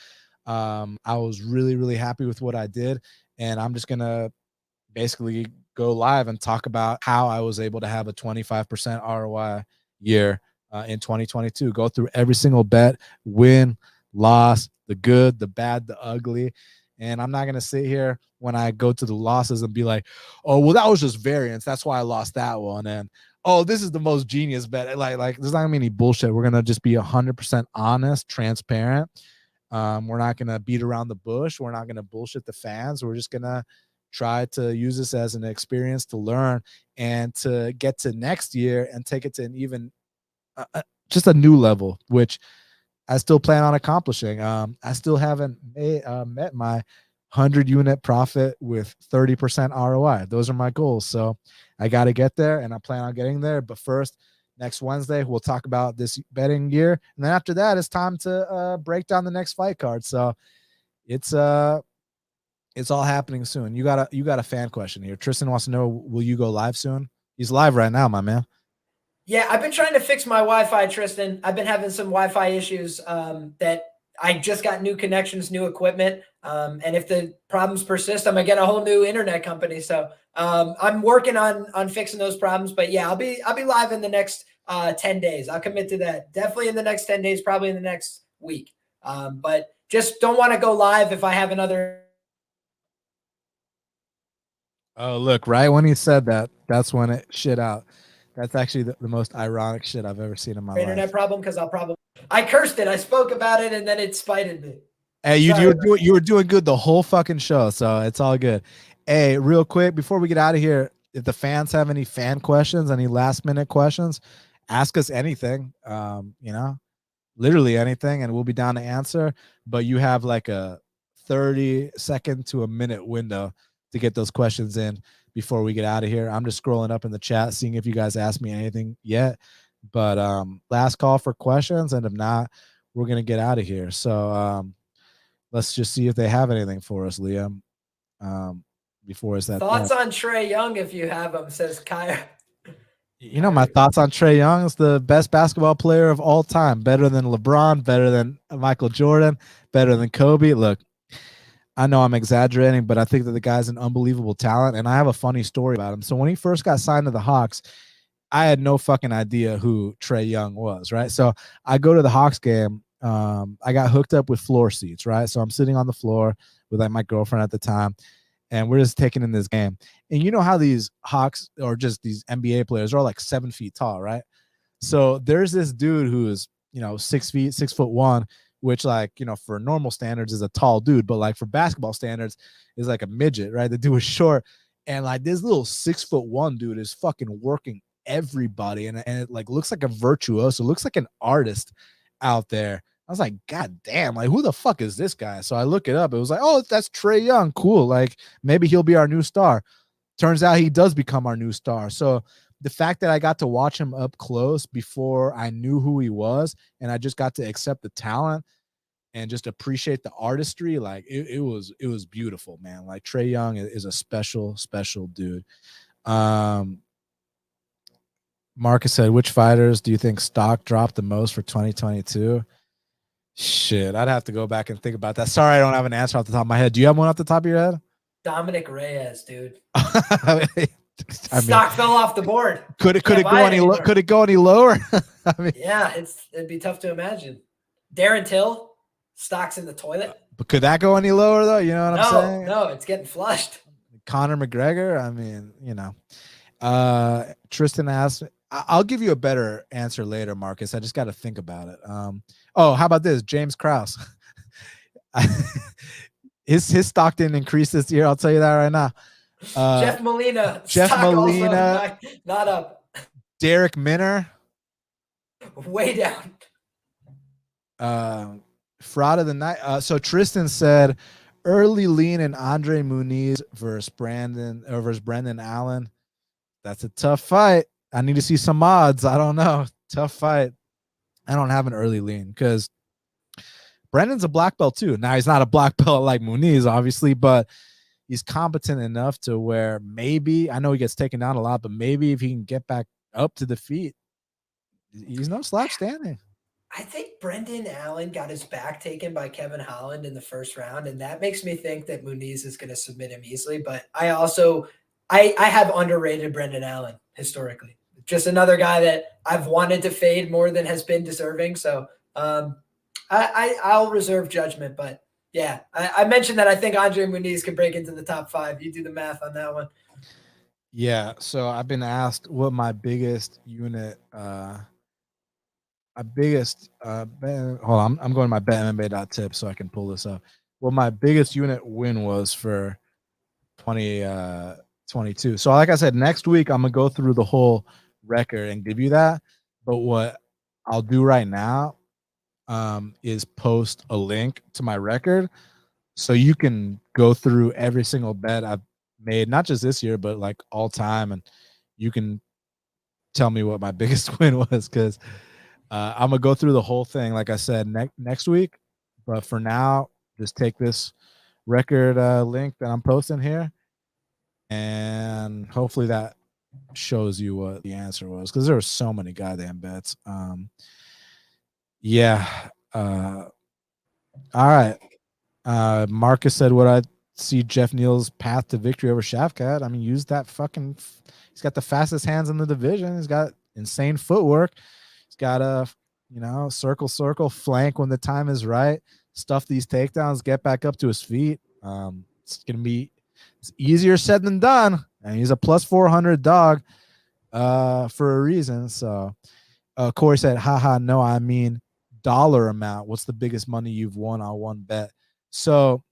I was really, really happy with what I did. And I'm just going to basically go live and talk about how I was able to have a 25% ROI year in 2022. Go through every single bet, win, loss, the good, the bad, the ugly. And I'm not going to sit here when I go to the losses and be like, oh, well, that was just variance. That's why I lost that one. And, oh, this is the most genius bet. Like there's not going to be any bullshit. We're going to just be 100% honest, transparent. We're not going to beat around the bush. We're not going to bullshit the fans. We're just going to try to use this as an experience to learn and to get to next year and take it to an even just a new level, which I still plan on accomplishing. I still haven't met my 100-unit profit with 30% ROI. Those are my goals. So I got to get there, and I plan on getting there. But first, next Wednesday, we'll talk about this betting year. And then after that, it's time to break down the next fight card. So it's all happening soon. You got a fan question here. Tristan wants to know, will you go live soon? He's live right now, my man. Yeah, I've been trying to fix my Wi-Fi, Tristan. I've been having some Wi-Fi issues that I just got new connections, new equipment. And if the problems persist, I'm going to get a whole new internet company. So I'm working on fixing those problems. But yeah, I'll be live in the next 10 days. I'll commit to that. Definitely in the next 10 days, probably in the next week. But just don't want to go live if I have another. Oh, look, right when he said that, that's when it shit out. That's actually the most ironic shit I've ever seen in my internet life. problem, because I cursed it. I spoke about it, and then it spited me. Hey, you were doing good the whole fucking show, so it's all good. Hey, real quick before we get out of here, if the fans have any fan questions, any last minute questions, ask us anything. Literally anything, and we'll be down to answer. But you have like a 30-second to a minute window to get those questions in before we get out of here. I'm just scrolling up in the chat, seeing if you guys asked me anything yet. But last call for questions, and if not, we're gonna get out of here. So let's just see if they have anything for us, Liam. Before it's that thoughts on Trae Young, if you have them, says Kaya. You know, my thoughts on Trae Young is the best basketball player of all time. Better than LeBron, better than Michael Jordan, better than Kobe. Look, I know I'm exaggerating, but I think that the guy's an unbelievable talent, and I have a funny story about him. So when he first got signed to the Hawks, I had no fucking idea who Trae Young was, right? So I go to the Hawks game. I got hooked up with floor seats, right? So I'm sitting on the floor with like my girlfriend at the time, and we're just taking in this game. And you know how these Hawks or just these NBA players are all like 7 feet tall, right? So there's this dude who is, 6 feet, 6'1", which like, for normal standards is a tall dude, but like for basketball standards is like a midget, right? The dude was short. And like this little 6'1" dude is fucking working everybody. And it like looks like a virtuoso, looks like an artist out there. I was like, God damn, like who the fuck is this guy? So I look it up. It was like, oh, that's Trae Young. Cool. Like maybe he'll be our new star. Turns out he does become our new star. So the fact that I got to watch him up close before I knew who he was, and I just got to accept the talent and just appreciate the artistry, like it was beautiful, man. Like Trae Young is a special, special dude. Marcus said, which fighters do you think stock dropped the most for 2022? Shit, I'd have to go back and think about that. Sorry, I don't have an answer off the top of my head. Do you have one off the top of your head? Dominic Reyes, dude. Stock fell off the board. Could it go any lower? Yeah, it'd be tough to imagine. Darren Till, stocks in the toilet. But could that go any lower though? You know what I'm saying? No, it's getting flushed. Conor McGregor. I mean, Tristan asked. I'll give you a better answer later, Marcus. I just got to think about it. How about this? James Krause. his stock didn't increase this year. I'll tell you that right now. Jeff Molina. Also not up. Derek Minner. Way down. Fraud of the night. So Tristan said early lean in Andre Muniz versus Brendan Allen. That's a tough fight. I need to see some odds. I don't know. Tough fight. I don't have an early lean because Brendan's a black belt too. Now he's not a black belt like Muniz, obviously, but he's competent enough to where maybe, I know he gets taken down a lot, but maybe if he can get back up to the feet, he's no slouch standing. I think Brendan Allen got his back taken by Kevin Holland in the first round, and that makes me think that Muniz is going to submit him easily. But I also, I have underrated Brendan Allen historically. Just another guy that I've wanted to fade more than has been deserving. So I'll reserve judgment. But yeah, I mentioned that I think Andre Muniz can break into the top 5. You do the math on that one. Yeah. So I've been asked what my biggest unit my biggest hold on, I'm going to my betmma.tip so I can pull this up. Well, my biggest unit win was for 2022. So like I said, next week I'm gonna go through the whole record and give you that. But what I'll do right now is post a link to my record so you can go through every single bet I've made, not just this year, but like all time, and you can tell me what my biggest win was, because I'm gonna go through the whole thing, like I said, next week. But for now, just take this record link that I'm posting here, and hopefully that shows you what the answer was, because there were so many goddamn bets. Yeah. All right. Marcus said, "What I see Jeff Neal's path to victory over Shavkat. I mean, use that fucking. He's got the fastest hands in the division. He's got insane footwork. He's got a, circle, flank when the time is right. Stuff these takedowns, get back up to his feet. It's easier said than done. And he's a plus 400 dog for a reason. So Corey said, haha, no, I mean dollar amount. What's the biggest money you've won on one bet? So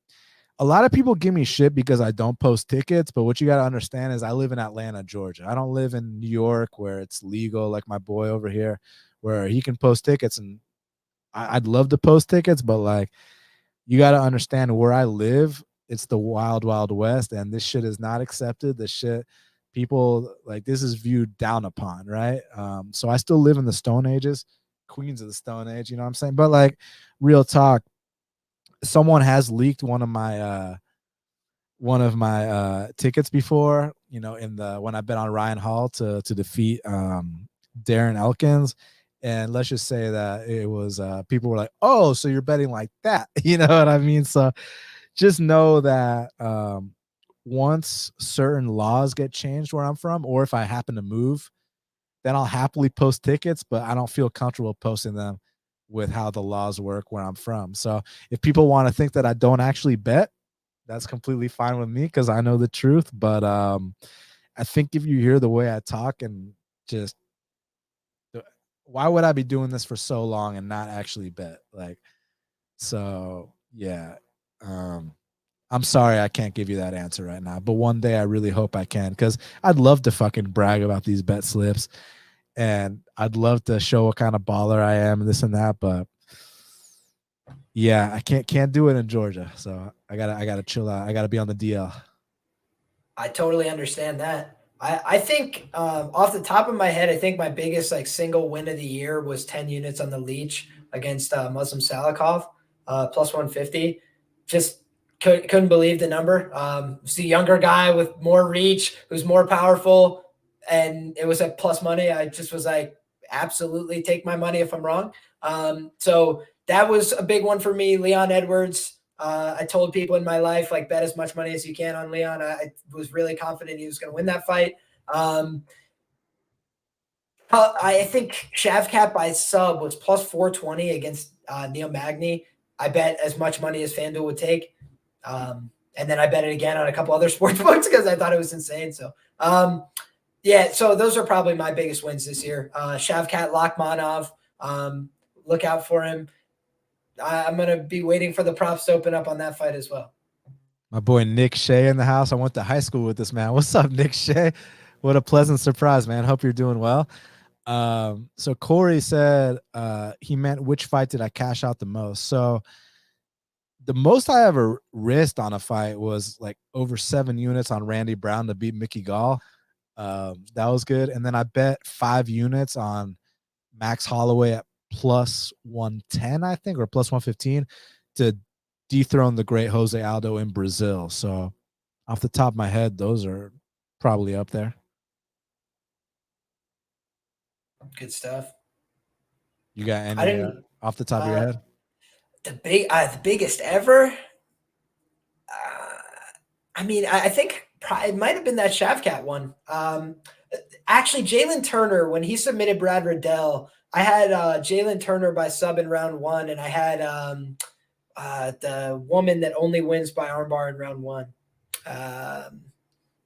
a lot of people give me shit because I don't post tickets, but what you got to understand is I live in Atlanta, Georgia. I don't live in New York where it's legal, like my boy over here, where he can post tickets. And I'd love to post tickets, but like, you got to understand where I live, it's the wild, wild west, and this shit is not accepted. This shit, people, like, this is viewed down upon, right? So I still live in the Stone Ages, Queens of the Stone Age, you know what I'm saying? But like, real talk, someone has leaked one of my tickets before, when I bet on Ryan Hall to defeat Darren Elkins. And let's just say that it was people were like, oh, so you're betting like that. You know what I mean? So just know that once certain laws get changed where I'm from, or if I happen to move, then I'll happily post tickets, but I don't feel comfortable posting them with how the laws work where I'm from. So if people want to think that I don't actually bet, that's completely fine with me because I know the truth. But I think if you hear the way I talk and just, why would I be doing this for so long and not actually bet? Like, so yeah. I'm sorry I can't give you that answer right now, but one day I really hope I can, because I'd love to fucking brag about these bet slips, and I'd love to show what kind of baller I am and this and that, but yeah, I can't do it in Georgia, so I gotta chill out. I gotta be on the DL. I totally understand that. I think off the top of my head, I think my biggest like single win of the year was 10 units on the leech against Muslim Salikov, plus 150. Just couldn't believe the number. It's the younger guy with more reach, who's more powerful, and it was at plus money. I just was like, absolutely take my money if I'm wrong. So that was a big one for me. Leon Edwards. I told people in my life, like, bet as much money as you can on Leon. I was really confident he was going to win that fight. I think Shavkat by sub was plus 420 against Neil Magny. I bet as much money as FanDuel would take. And then I bet it again on a couple other sports books because I thought it was insane. So, yeah, so those are probably my biggest wins this year. Shavkat Lakhmanov, look out for him. I'm going to be waiting for the props to open up on that fight as well. My boy Nick Shea in the house. I went to high school with this man. What's up, Nick Shea? What a pleasant surprise, man. Hope you're doing well. So Corey said he meant which fight did I cash out the most? So the most I ever risked on a fight was like over 7 units on Randy Brown to beat Mickey Gall. That was good. And then I bet 5 units on Max Holloway at plus 110, I think, or plus 115 to dethrone the great Jose Aldo in Brazil. So off the top of my head, those are probably up there. Good stuff. You got any off the top of your head? The biggest ever? I mean, I think it might have been that Shavkat one. Actually, Jalen Turner, when he submitted Brad Riddell, I had Jalen Turner by sub in round 1, and I had the woman that only wins by armbar in round 1. The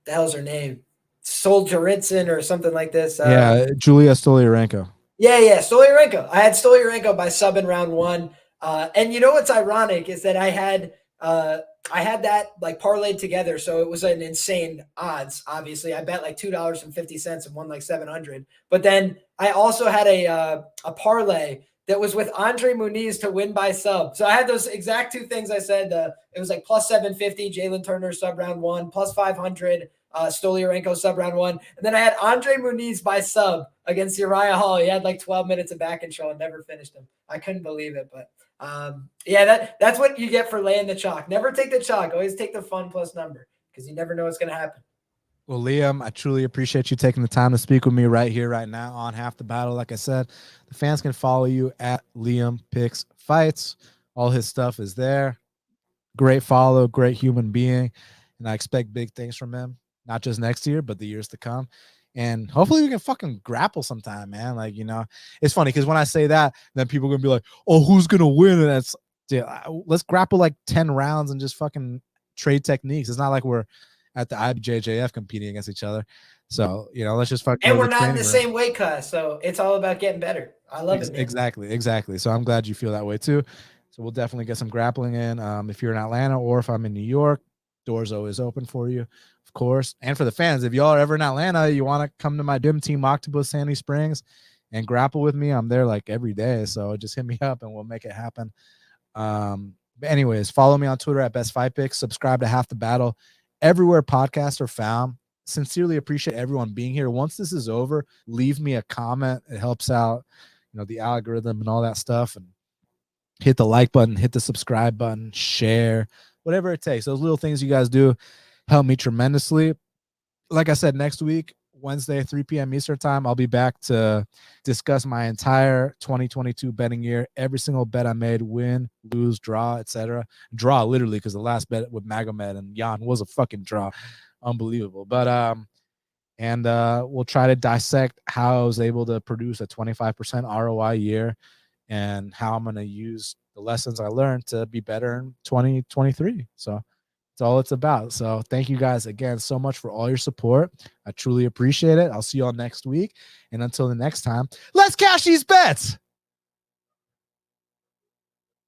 hell's her name? Solzhenitsyn or something like this. Yeah, Julia Stolyarenko. Yeah, Stolyarenko. I had Stolyarenko by sub in round 1. And you know what's ironic is that I had that like parlayed together, so it was an insane odds. Obviously, I bet like $2.50 and won like 700. But then I also had a parlay that was with Andre Muniz to win by sub. So I had those exact two things I said. It was like plus 750, Jalen Turner sub round 1, plus 500, Stolyarenko sub round 1. And then I had Andre Muniz by sub against Uriah Hall. He had like 12 minutes of back control and never finished him. I couldn't believe it, but yeah, that's what you get for laying the chalk. Never take the chalk. Always take the fun plus number because you never know what's going to happen. Well, Liam, I truly appreciate you taking the time to speak with me right here, right now on Half the Battle. Like I said, the fans can follow you at Liam Picks Fights. All his stuff is there. Great follow, great human being. And I expect big things from him, not just next year, but the years to come. And hopefully we can fucking grapple sometime, man. Like, you know, it's funny because when I say that, then people are going to be like, oh, who's going to win? And it's, dude, let's grapple like 10 rounds and just fucking trade techniques. It's not like we're at the IBJJF competing against each other. So, you know, let's just fucking. And we're not in the same weight class. So it's all about getting better. I love it, man. Exactly. So I'm glad you feel that way too. So we'll definitely get some grappling in. If you're in Atlanta or if I'm in New York, doors always open for you, of course. And for the fans, if y'all are ever in Atlanta, you want to come to my gym, Team Octopus Sandy Springs, and grapple with me. I'm there like every day. So just hit me up and we'll make it happen. But anyways, follow me on Twitter at Best Fight Picks. Subscribe to Half the Battle everywhere podcasts are found. Sincerely appreciate everyone being here. Once this is over, leave me a comment. It helps out, you know, the algorithm and all that stuff. And hit the like button, hit the subscribe button, share, whatever it takes. Those little things you guys do help me tremendously. Like I said, next week, Wednesday, 3 p.m. Eastern time, I'll be back to discuss my entire 2022 betting year. Every single bet I made, win, lose, draw, etc. Draw, literally, because the last bet with Magomed and Jan was a fucking draw. Unbelievable. But we'll try to dissect how I was able to produce a 25% ROI year and how I'm going to use the lessons I learned to be better in 2023. So that's all it's about. So thank you guys again so much for all your support. I truly appreciate it. I'll see you all next week. And until the next time, let's cash these bets.